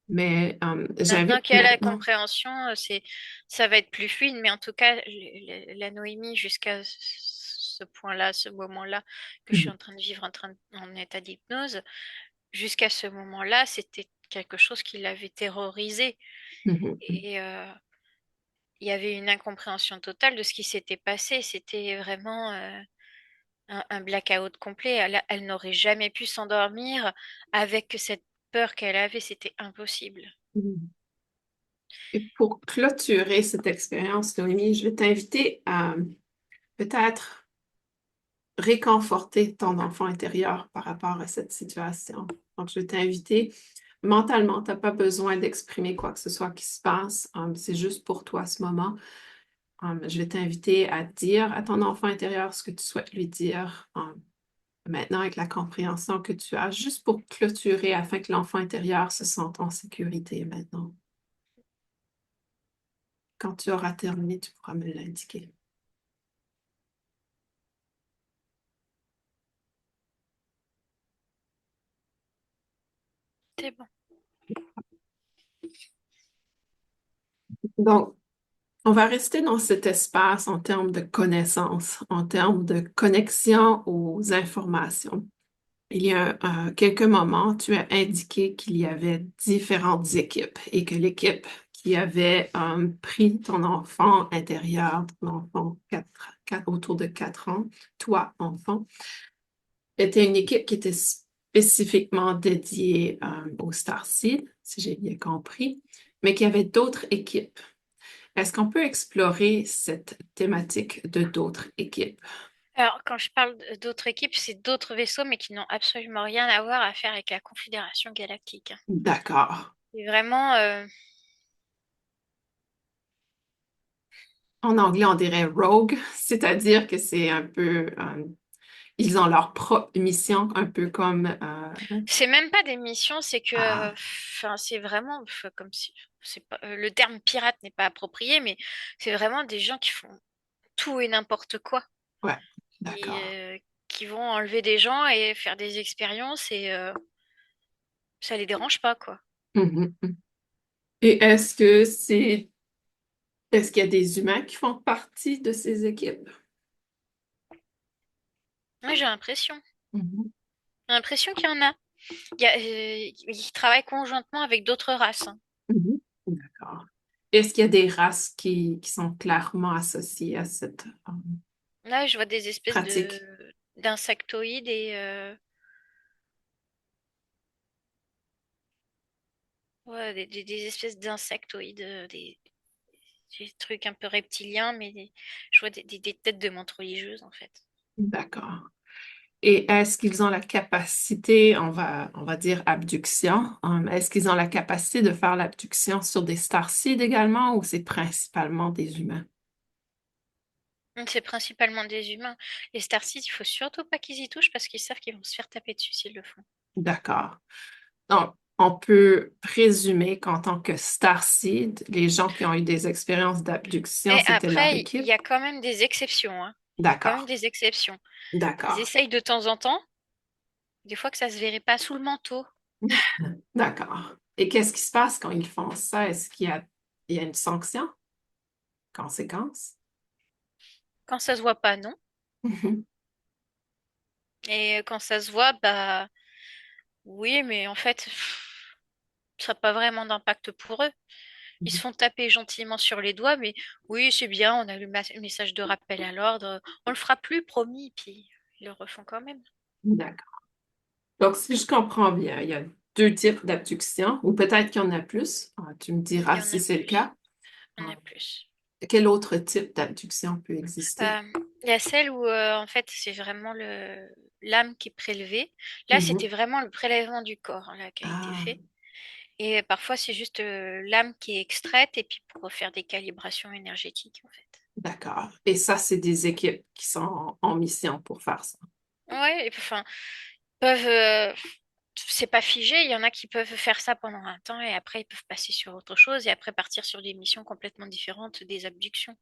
Mais Maintenant j'invite qu'il y a la maintenant. compréhension, ça va être plus fluide, mais en tout cas, la Noémie, jusqu'à ce point-là, ce moment-là, que je suis Mhm, en train de vivre en état d'hypnose, jusqu'à ce moment-là, c'était quelque chose qui l'avait terrorisée. mhm, Et il y avait une incompréhension totale de ce qui s'était passé. C'était vraiment un blackout complet. Elle n'aurait jamais pu s'endormir avec cette peur qu'elle avait. C'était impossible. mhm. Et pour clôturer cette expérience, Noémie, je vais t'inviter à peut-être réconforter ton enfant intérieur par rapport à cette situation. Donc, je vais t'inviter mentalement, tu n'as pas besoin d'exprimer quoi que ce soit qui se passe. C'est juste pour toi ce moment. Je vais t'inviter à dire à ton enfant intérieur ce que tu souhaites lui dire maintenant avec la compréhension que tu as, juste pour clôturer afin que l'enfant intérieur se sente en sécurité maintenant. Quand tu auras terminé, tu pourras me l'indiquer. c'est bon. Donc, on va rester dans cet espace en termes de connaissances, en termes de connexion aux informations. Il y a quelques moments, tu as indiqué qu'il y avait différentes équipes et que l'équipe qui avait pris ton enfant intérieur, ton enfant autour de 4 ans, toi, enfant, était une équipe qui était spécifiquement dédiée au Starseed, si j'ai bien compris, mais qu'il y avait d'autres équipes. Est-ce qu'on peut explorer cette thématique de d'autres équipes? Alors, quand je parle d'autres équipes, c'est d'autres vaisseaux, mais qui n'ont absolument rien à faire avec la Confédération Galactique, hein. D'accord. C'est vraiment, En anglais, on dirait rogue, c'est-à-dire que c'est un peu, ils ont leur propre mission, un peu comme, c'est même pas des missions, c'est que, ah, enfin, c'est vraiment comme si, c'est pas, le terme pirate n'est pas approprié, mais c'est vraiment des gens qui font tout et n'importe quoi, ouais, qui, d'accord. qui vont enlever des gens et faire des expériences et ça les dérange pas, quoi. Mhm, mhm. Et est-ce qu'il y a des humains qui font partie de ces équipes? Moi, j'ai l'impression. Mhm, J'ai l'impression qu'il y en a. Ils travaillent conjointement avec d'autres races, hein. mhm. D'accord. Est-ce qu'il y a des races qui sont clairement associées à cette Là, je vois des espèces de pratique? d'insectoïdes et ouais, des espèces d'insectoïdes, des trucs un peu reptiliens, mais je vois des têtes de menthes religieuses en fait. D'accord. Et est-ce qu'ils ont la capacité, on va dire abduction, est-ce qu'ils ont la capacité de faire l'abduction sur des starseeds également ou c'est principalement des humains? C'est principalement des humains. Les Starseeds, il faut surtout pas qu'ils y touchent parce qu'ils savent qu'ils vont se faire taper dessus s'ils le font. D'accord. Donc, on peut présumer qu'en tant que starseed, les gens qui ont eu des expériences d'abduction, Mais c'était leur après, il y équipe? a quand même des exceptions, hein. Il y a quand même D'accord. des exceptions. Ils D'accord. essayent de temps en temps, des fois que ça se verrait pas sous le manteau. D'accord. Et qu'est-ce qui se passe quand ils font ça? Est-ce qu'il y a une sanction, conséquence? Quand ça se voit pas, non. Et quand ça se voit, bah oui, mais en fait, ça n'a pas vraiment d'impact pour eux. Ils se font taper gentiment sur les doigts, mais oui, c'est bien, on a le message de rappel à l'ordre. On le fera plus, promis, puis ils le refont quand même. D'accord. Donc, si je comprends bien, il y a deux types d'abduction, ou peut-être qu'il y en a plus. Tu me Il diras y en si a c'est le plus. cas. Il y en Ah, a plus. quel autre type d'abduction peut exister? Euh, il y a celle où, en fait, c'est vraiment l'âme qui est prélevée. Là, c'était Mhm. vraiment le prélèvement du corps, hein, là, qui a été Ah, fait. Et parfois, c'est juste l'âme qui est extraite et puis pour faire des calibrations énergétiques, en fait. d'accord. Et ça, c'est des équipes qui sont en mission pour faire ça. Ouais, et enfin, peuvent, c'est pas figé. Il y en a qui peuvent faire ça pendant un temps et après ils peuvent passer sur autre chose et après partir sur des missions complètement différentes des abductions.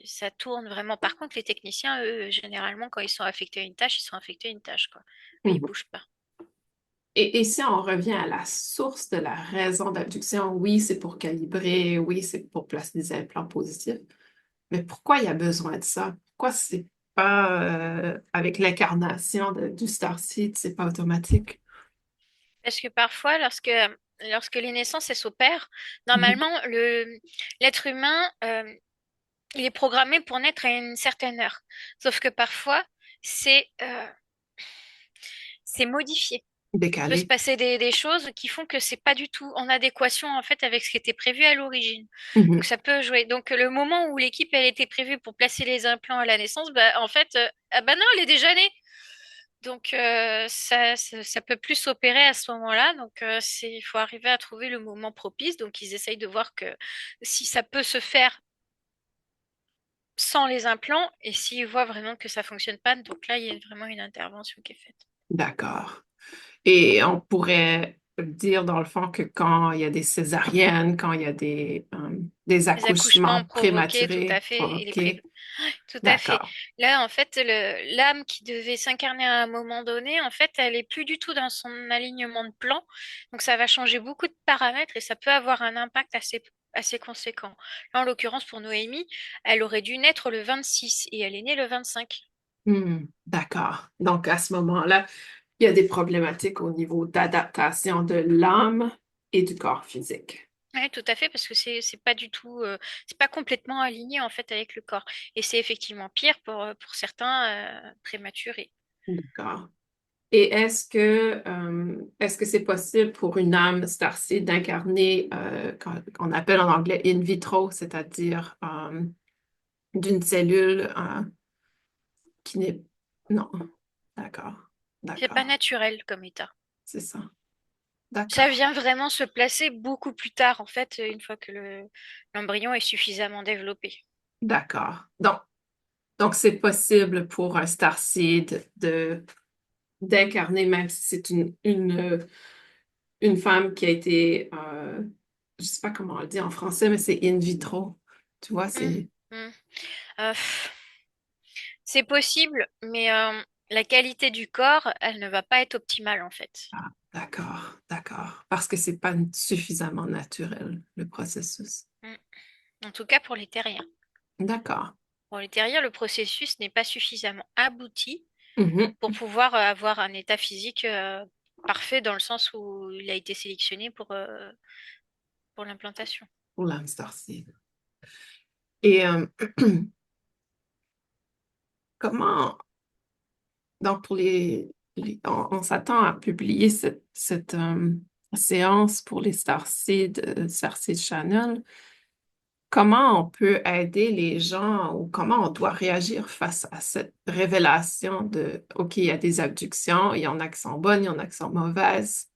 Ça tourne vraiment. Par contre, les techniciens, eux, généralement, quand ils sont affectés à une tâche, ils sont affectés à une tâche, quoi. Eux, ils Mhm. bougent pas. Et si on revient à la source de la raison d'abduction, oui, c'est pour calibrer, oui, c'est pour placer des implants positifs, mais pourquoi il y a besoin de ça? Pourquoi c'est pas avec l'incarnation du Starseed, c'est pas automatique? Parce que parfois, lorsque les naissances elles s'opèrent, Mhm. normalement, l'être humain, il est programmé pour naître à une certaine heure. Sauf que parfois, c'est c'est modifié. Peut se Décalé. passer des choses qui font que c'est pas du tout en adéquation en fait avec ce qui était prévu à l'origine. Donc Mhm. ça peut jouer. Donc le moment où l'équipe elle était prévue pour placer les implants à la naissance, bah en fait ah bah non, elle est déjà née. Donc ça peut plus s'opérer à ce moment-là. Donc il faut arriver à trouver le moment propice. Donc ils essayent de voir que si ça peut se faire sans les implants et s'ils voient vraiment que ça fonctionne pas, donc là il y a vraiment une intervention qui est faite. D'accord. Et on pourrait dire dans le fond que quand il y a des césariennes, quand il y a des Les accouchements accouchements provoqués, tout prématurés, à fait, et les pré... provoqués, Tout à fait. D'accord. Là, en fait, l'âme qui devait s'incarner à un moment donné, en fait, elle est plus du tout dans son alignement de plan. Donc, ça va changer beaucoup de paramètres et ça peut avoir un impact assez conséquent. Là, en l'occurrence, pour Noémie, elle aurait dû naître le 26 et elle est née le 25. D'accord. Donc, à ce moment-là, il y a des problématiques au niveau d'adaptation de l'âme et du corps physique. Oui, tout à fait, parce que c'est pas du tout, c'est pas complètement aligné en fait avec le corps. Et c'est effectivement pire pour certains prématurés. D'accord. Et est-ce que c'est possible pour une âme starseed d'incarner, qu'on appelle en anglais in vitro, c'est-à-dire d'une cellule qui n'est... Non, d'accord, C'est pas d'accord, naturel comme état. c'est ça, Ça d'accord, vient vraiment se placer beaucoup plus tard, en fait, une fois que l'embryon est suffisamment développé. d'accord. Donc c'est possible pour un starseed d'incarner, même si c'est une femme qui a été, je sais pas comment on le dit en français, mais c'est in vitro. Tu vois, Hum, c'est... hum. Pff, c'est possible, mais la qualité du corps, elle ne va pas être optimale, en fait. Ah, d'accord, d'accord. Parce que c'est pas suffisamment naturel, le processus. Hum. En tout cas, pour les terriens. D'accord. Pour les terriens, le processus n'est pas suffisamment abouti Mhm. pour pouvoir avoir un état physique parfait dans le sens où il a été sélectionné pour l'implantation. Pour l'âme starseed. Et comment, donc pour on s'attend à publier cette séance pour les starseed, Starseed Channel. Comment on peut aider les gens ou comment on doit réagir face à cette révélation de, OK, il y a des abductions, il y en a qui sont bonnes, il y en a qui sont mauvaises.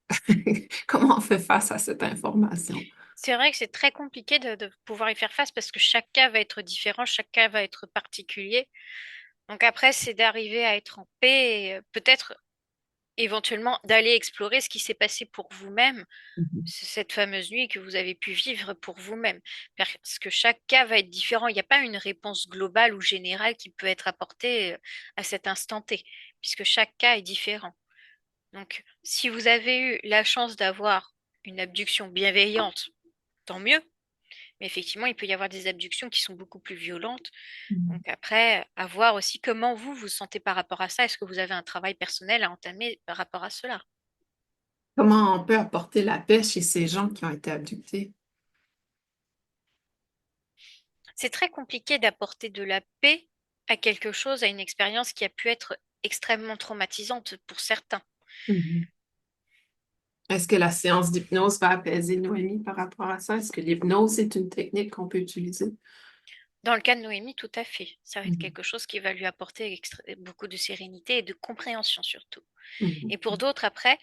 Comment on fait face à cette information? C'est vrai que c'est très compliqué de pouvoir y faire face parce que chaque cas va être différent, chaque cas va être particulier. Donc après, c'est d'arriver à être en paix et peut-être éventuellement d'aller explorer ce qui s'est passé pour vous-même, Mhm. cette fameuse nuit que vous avez pu vivre pour vous-même. Parce que chaque cas va être différent. Il n'y a pas une réponse globale ou générale qui peut être apportée à cet instant T, puisque chaque cas est différent. Donc, si vous avez eu la chance d'avoir une abduction bienveillante, tant mieux. Mais effectivement, il peut y avoir des abductions qui sont beaucoup plus violentes. Mhm. Donc après, à voir aussi comment vous vous sentez par rapport à ça. Est-ce que vous avez un travail personnel à entamer par rapport à cela? Comment on peut apporter la paix chez ces gens qui ont été abductés? C'est très compliqué d'apporter de la paix à quelque chose, à une expérience qui a pu être extrêmement traumatisante pour certains. Mhm. Est-ce que la séance d'hypnose va apaiser Noémie par rapport à ça? Est-ce que l'hypnose est une technique qu'on peut utiliser? Dans le cas de Noémie, tout à fait. Ça va être Mhm. quelque chose qui va lui apporter beaucoup de sérénité et de compréhension surtout. Et Mhm. pour d'autres, après,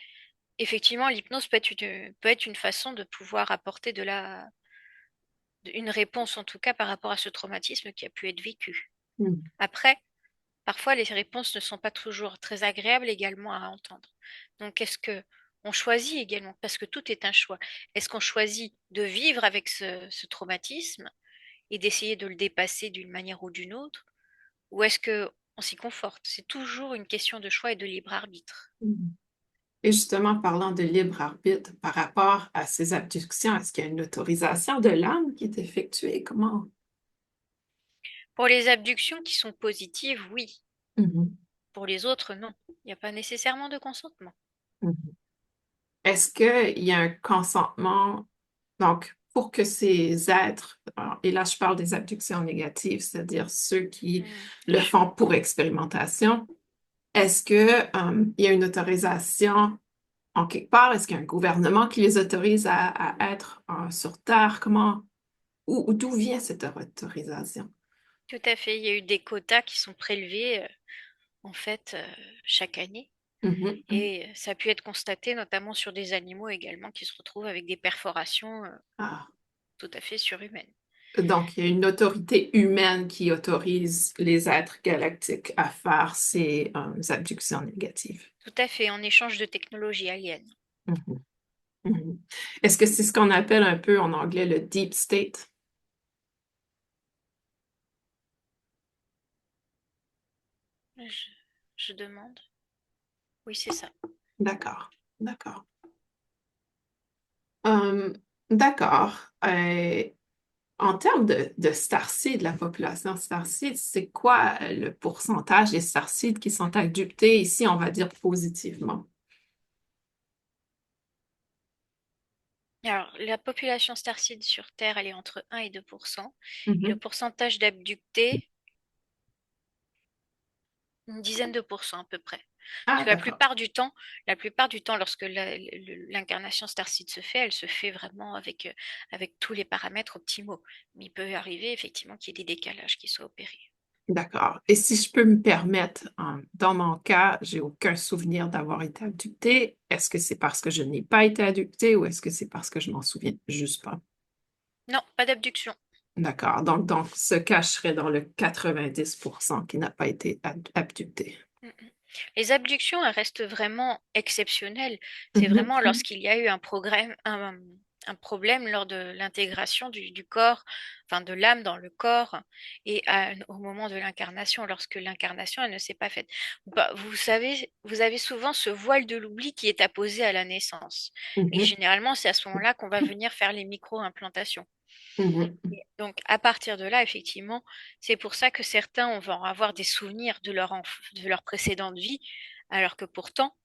effectivement, l'hypnose peut être une façon de pouvoir apporter une réponse, en tout cas, par rapport à ce traumatisme qui a pu être vécu. Mhm. Après, parfois, les réponses ne sont pas toujours très agréables également à entendre. Donc, est-ce que on choisit également, parce que tout est un choix, est-ce qu'on choisit de vivre avec ce traumatisme et d'essayer de le dépasser d'une manière ou d'une autre, ou est-ce que on s'y conforte? C'est toujours une question de choix et de libre arbitre. Mhm. Et justement, parlant de libre arbitre par rapport à ces abductions, est-ce qu'il y a une autorisation de l'âme qui est effectuée? Comment? Pour les abductions qui sont positives, oui. Mhm. Pour les autres, non. Il n'y a pas nécessairement de consentement. Mhm. Est-ce qu'il y a un consentement, donc, pour que ces êtres, et là je parle des abductions négatives, c'est-à-dire ceux qui Hmm. le font pour expérimentation, est-ce que, il y a une autorisation en quelque part? Est-ce qu'il y a un gouvernement qui les autorise à être sur Terre? Comment, ou d'où vient cette autorisation? Tout à fait. Il y a eu des quotas qui sont prélevés, en fait, chaque année. Mhm, mhm. Et ça a pu être constaté notamment sur des animaux également qui se retrouvent avec des perforations Ah, tout à fait surhumaines. donc, il y a une autorité humaine qui autorise les êtres galactiques à faire ces abductions négatives. Tout à fait, en échange de technologies aliens. Mhm, mhm. Est-ce que c'est ce qu'on appelle un peu en anglais le deep state? Je, je demande. Oui, c'est ça. D'accord, d'accord. Euh, d'accord. En termes de starseed, la population starseed, c'est quoi le pourcentage des starseeds qui sont adoptés ici, on va dire positivement? Alors, la population starseed sur Terre, elle est entre 1 et 2%. Et le Mhm. pourcentage d'abductés, une dizaine de pourcents à peu près. Parce Ah, que d'accord, la plupart du temps, lorsque l'incarnation starseed se fait, elle se fait vraiment avec tous les paramètres optimaux. Mais il peut arriver effectivement qu'il y ait des décalages qui soient opérés. d'accord. Et si je peux me permettre, dans mon cas, j'ai aucun souvenir d'avoir été abductée. Est-ce que c'est parce que je n'ai pas été abductée ou est-ce que c'est parce que je m'en souviens juste pas? Non, pas d'abduction. D'accord. Donc, dans ce cas, je serais dans le 90% qui n'a pas été abducté. Mm, mm. Les abductions, elles restent vraiment exceptionnelles. C'est vraiment Mhm. lorsqu'il y a eu un problème lors de l'intégration du corps, enfin de l'âme dans le corps, et au moment de l'incarnation, lorsque l'incarnation, elle ne s'est pas faite. Bah, vous savez, vous avez souvent ce voile de l'oubli qui est apposé à la naissance. Et Mhm. généralement, c'est à ce moment-là qu'on va venir faire les micro-implantations. Mhm. Donc, à partir de là, effectivement, c'est pour ça que certains vont avoir des souvenirs de leur précédente vie, alors que pourtant,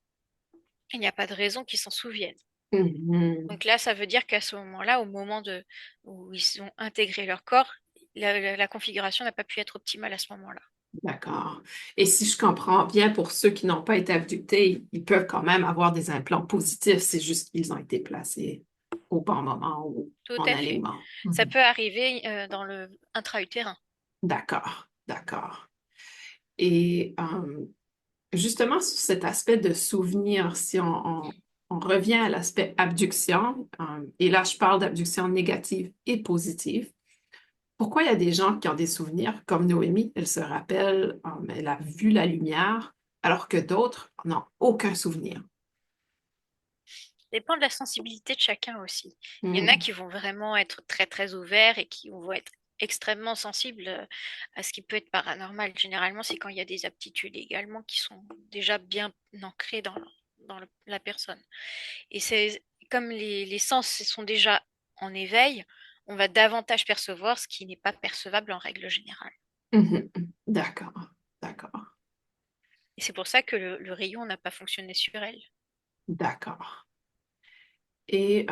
il n'y a pas de raison qu'ils s'en souviennent. Mhm. Donc là, ça veut dire qu'à ce moment-là, où ils ont intégré leur corps, la configuration n'a pas pu être optimale à ce moment-là. D'accord. Et si je comprends bien, pour ceux qui n'ont pas été abductés, ils peuvent quand même avoir des implants positifs. C'est juste qu'ils ont été placés au bon moment ou Tout en à fait. alignement. Ça Mhm. peut arriver dans le intra-utérin. D'accord, d'accord. Et justement, sur cet aspect de souvenir, si on revient à l'aspect abduction, et là, je parle d'abduction négative et positive. Pourquoi il y a des gens qui ont des souvenirs, comme Noémie, elle se rappelle, elle a vu la lumière, alors que d'autres n'ont aucun souvenir. Ça dépend de la sensibilité de chacun aussi. Il y en a Hmm. qui vont vraiment être très très ouverts et qui vont être extrêmement sensibles à ce qui peut être paranormal. Généralement, c'est quand il y a des aptitudes également qui sont déjà bien ancrées la personne. Et c'est comme les sens sont déjà en éveil, on va davantage percevoir ce qui n'est pas percevable en règle générale. Mhm. D'accord, d'accord, Et c'est pour ça que le rayon n'a pas fonctionné sur elle. d'accord. Et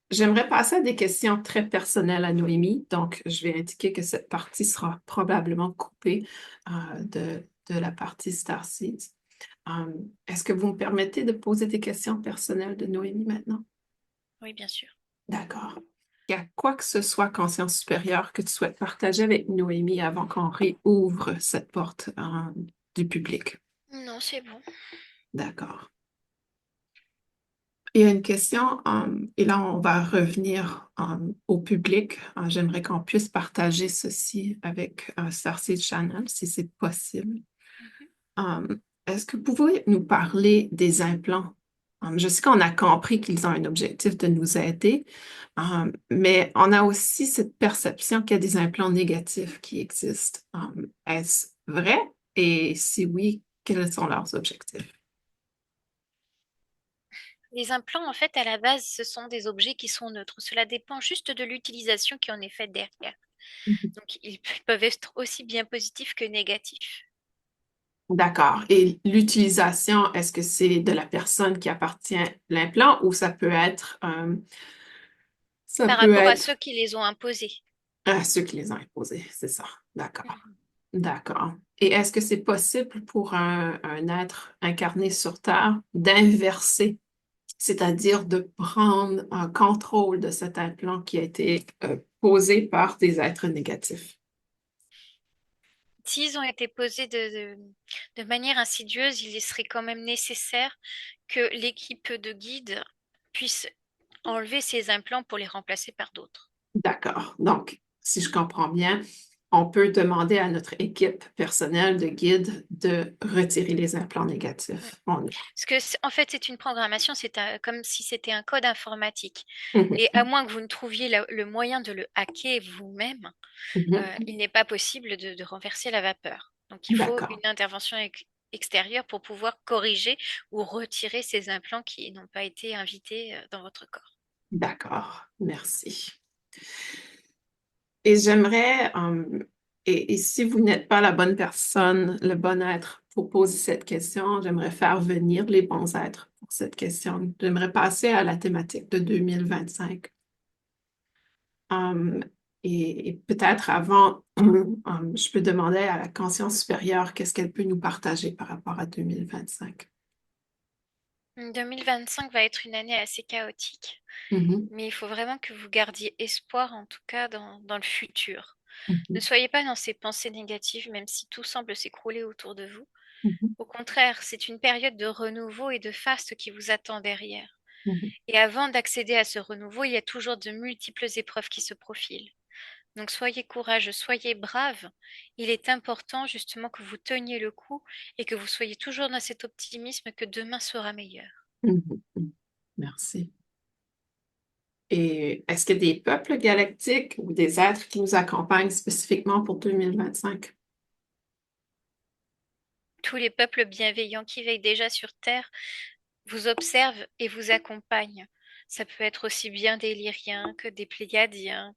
j'aimerais passer à des questions très personnelles à Noémie. Donc, je vais indiquer que cette partie sera probablement coupée de la partie Starseeds. Est-ce que vous me permettez de poser des questions personnelles de Noémie maintenant? Oui, bien sûr. D'accord. Il y a quoi que ce soit conscience supérieure que tu souhaites partager avec Noémie avant qu'on réouvre cette porte du public? Non, c'est bon. D'accord. Il y a une question, et là on va revenir au public. J'aimerais qu'on puisse partager ceci avec Starseed Channel, si c'est possible. Mhm. Euh, Est-ce que vous pouvez nous parler des implants? Je sais qu'on a compris qu'ils ont un objectif de nous aider, mais on a aussi cette perception qu'il y a des implants négatifs qui existent. Est-ce vrai? Et si oui, quels sont leurs objectifs? Les implants, en fait, à la base, ce sont des objets qui sont neutres. Cela dépend juste de l'utilisation qui en est faite derrière. Donc, ils peuvent être aussi bien positifs que négatifs. D'accord. Et l'utilisation, est-ce que c'est de la personne qui appartient l'implant ou ça Par peut rapport à ceux être qui les ont imposés. ceux qui les ont imposés, c'est ça. D'accord. Mhm. D'accord. Et est-ce que c'est possible pour un être incarné sur Terre d'inverser, c'est-à-dire de prendre un contrôle de cet implant qui a été posé par des êtres négatifs? S'ils ont été posés de manière insidieuse, il serait quand même nécessaire que l'équipe de guides puisse enlever ces implants pour les remplacer par d'autres. D'accord. Donc, si je comprends bien, on peut demander à notre équipe personnelle de guide de retirer les implants Mm. négatifs. Parce que, en fait, c'est une programmation, comme si c'était un code informatique. Et à Mhm, moins que vous ne trouviez le moyen de le hacker vous-même, mhm, il n'est pas possible de renverser la vapeur. Donc, il faut D'accord, une intervention extérieure pour pouvoir corriger ou retirer ces implants qui n'ont pas été invités dans votre corps. d'accord, merci. Et j'aimerais, et si vous n'êtes pas la bonne personne, le bon être pour poser cette question, j'aimerais faire venir les bons êtres pour cette question. J'aimerais passer à la thématique de 2025. Um, et peut-être avant, je peux demander à la conscience supérieure qu'est-ce qu'elle peut nous partager par rapport à 2025. 2025 va être une année assez chaotique, Mhm, mais il faut vraiment que vous gardiez espoir, en tout cas, dans le futur. Ne mhm, soyez pas dans ces pensées négatives, même si tout semble s'écrouler autour de vous. mhm, Au contraire, c'est une période de renouveau et de faste qui vous attend derrière. mhm, Et avant d'accéder à ce renouveau, il y a toujours de multiples épreuves qui se profilent. Donc soyez courageux, soyez braves. Il est important justement que vous teniez le coup et que vous soyez toujours dans cet optimisme que demain sera meilleur. mhm, mhm. Merci. Et est-ce qu'il y a des peuples galactiques ou des êtres qui nous accompagnent spécifiquement pour 2025? Tous les peuples bienveillants qui veillent déjà sur Terre vous observent et vous accompagnent. Ça peut être aussi bien des Lyriens que des Pléiadiens,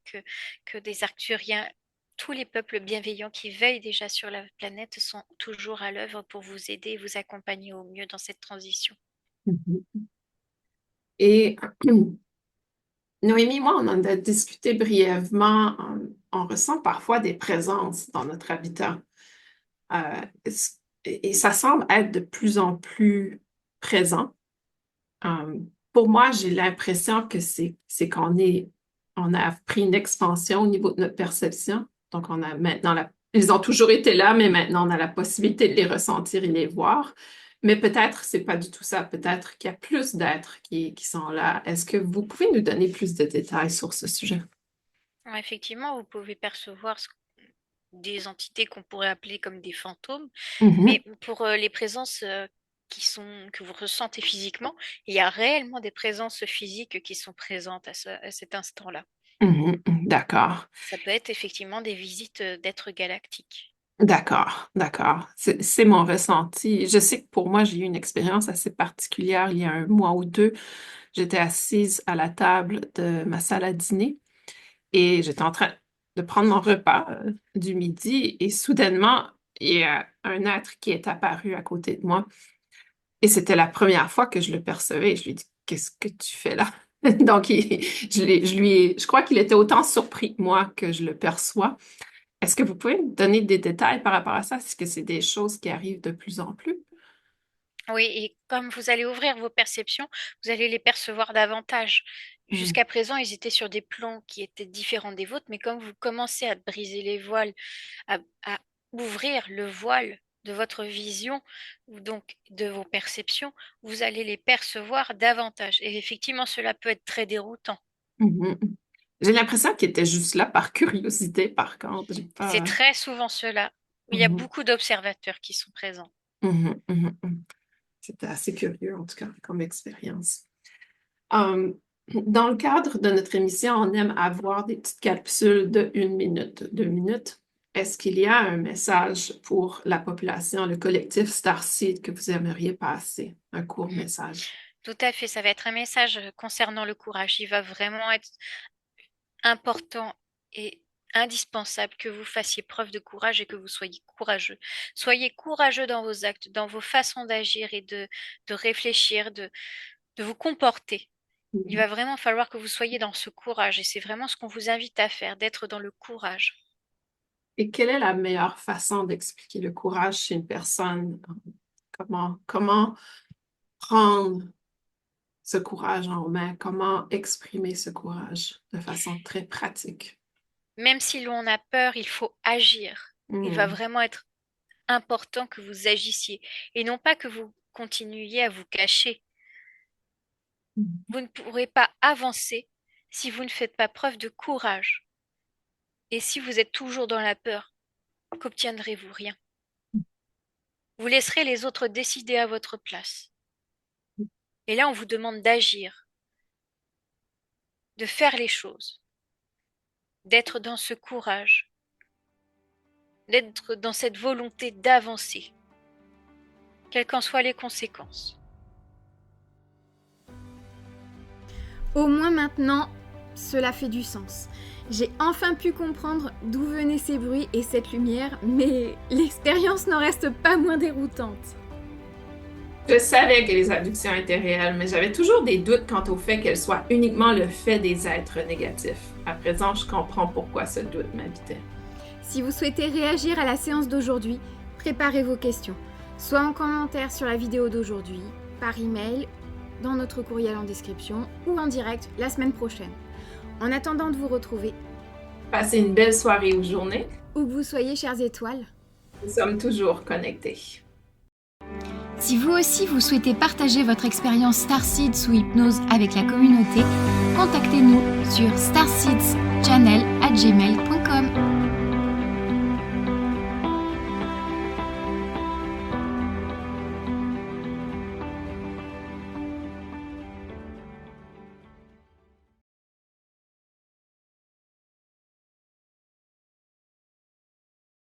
que des Arcturiens. Tous les peuples bienveillants qui veillent déjà sur la planète sont toujours à l'œuvre pour vous aider et vous accompagner au mieux dans cette transition. Mhm. Et Noémie, moi, on en a discuté brièvement. On ressent parfois des présences dans notre habitat. Et ça semble être de plus en plus présent. Euh, pour moi, j'ai l'impression que c'est on a pris une expansion au niveau de notre perception. Donc, on a maintenant ils ont toujours été là, mais maintenant on a la possibilité de les ressentir et les voir. Mais peut-être c'est pas du tout ça. Peut-être qu'il y a plus d'êtres qui sont là. Est-ce que vous pouvez nous donner plus de détails sur ce sujet? Alors, effectivement, vous pouvez percevoir des entités qu'on pourrait appeler comme des fantômes, Mhm, mais pour les présences que vous ressentez physiquement, il y a réellement des présences physiques qui sont présentes à cet instant-là. mhm, mhm. D'accord. Ça peut être effectivement des visites d'êtres galactiques. D'accord, d'accord. C'est mon ressenti. Je sais que pour moi, j'ai eu une expérience assez particulière il y a un mois ou deux. J'étais assise à la table de ma salle à dîner et j'étais en train de prendre mon repas du midi et soudainement, il y a un être qui est apparu à côté de moi et c'était la première fois que je le percevais. Je lui ai dit, qu'est-ce que tu fais là? Donc, je crois qu'il était autant surpris que moi que je le perçois. Est-ce que vous pouvez me donner des détails par rapport à ça? Est-ce que c'est des choses qui arrivent de plus en plus? Oui, et comme vous allez ouvrir vos perceptions, vous allez les percevoir davantage. Hmm. Jusqu'à présent, ils étaient sur des plans qui étaient différents des vôtres, mais comme vous commencez à briser les voiles, à ouvrir le voile de votre vision, ou donc de vos perceptions, vous allez les percevoir davantage. Et effectivement, cela peut être très déroutant. Mhm. J'ai l'impression qu'il était juste là par curiosité, par contre. J'ai C'est pas... très souvent cela. Il y a Mhm. beaucoup d'observateurs qui sont présents. Mhm, mhm, mhm. C'était assez curieux, en tout cas, comme expérience. Euh, Dans le cadre de notre émission, on aime avoir des petites capsules de 1 minute, 2 minutes. Est-ce qu'il y a un message pour la population, le collectif Starseed que vous aimeriez passer? Un court message. Tout à fait, ça va être un message concernant le courage. Il va vraiment être important et indispensable que vous fassiez preuve de courage et que vous soyez courageux. Soyez courageux dans vos actes, dans vos façons d'agir et de réfléchir, de vous comporter. Il va vraiment falloir que vous soyez dans ce courage et c'est vraiment ce qu'on vous invite à faire, d'être dans le courage. Et quelle est la meilleure façon d'expliquer le courage chez une personne? Comment prendre ce courage en main? Comment exprimer ce courage de façon très pratique? Même si l'on a peur, il faut agir. Il va Hmm. vraiment être important que vous agissiez et non pas que vous continuiez à vous cacher. Vous ne pourrez pas avancer si vous ne faites pas preuve de courage. Et si vous êtes toujours dans la peur, qu'obtiendrez-vous? Rien. Vous laisserez les autres décider à votre place. Et là, on vous demande d'agir, de faire les choses, d'être dans ce courage. d'être dans cette volonté d'avancer, quelles qu'en soient les conséquences. Au moins maintenant, cela fait du sens. J'ai enfin pu comprendre d'où venaient ces bruits et cette lumière, mais l'expérience n'en reste pas moins déroutante. Je savais que les abductions étaient réelles, mais j'avais toujours des doutes quant au fait qu'elles soient uniquement le fait des êtres négatifs. À présent, je comprends pourquoi ce doute m'habitait. Si vous souhaitez réagir à la séance d'aujourd'hui, préparez vos questions, soit en commentaire sur la vidéo d'aujourd'hui, par email, dans notre courriel en description ou en direct la semaine prochaine. En attendant de vous retrouver, Passez une belle soirée ou journée. où que vous soyez, chères étoiles. Nous sommes toujours connectés. Si vous aussi vous souhaitez partager votre expérience Starseed sous hypnose avec la communauté, contactez-nous sur starseedschannel@gmail.com.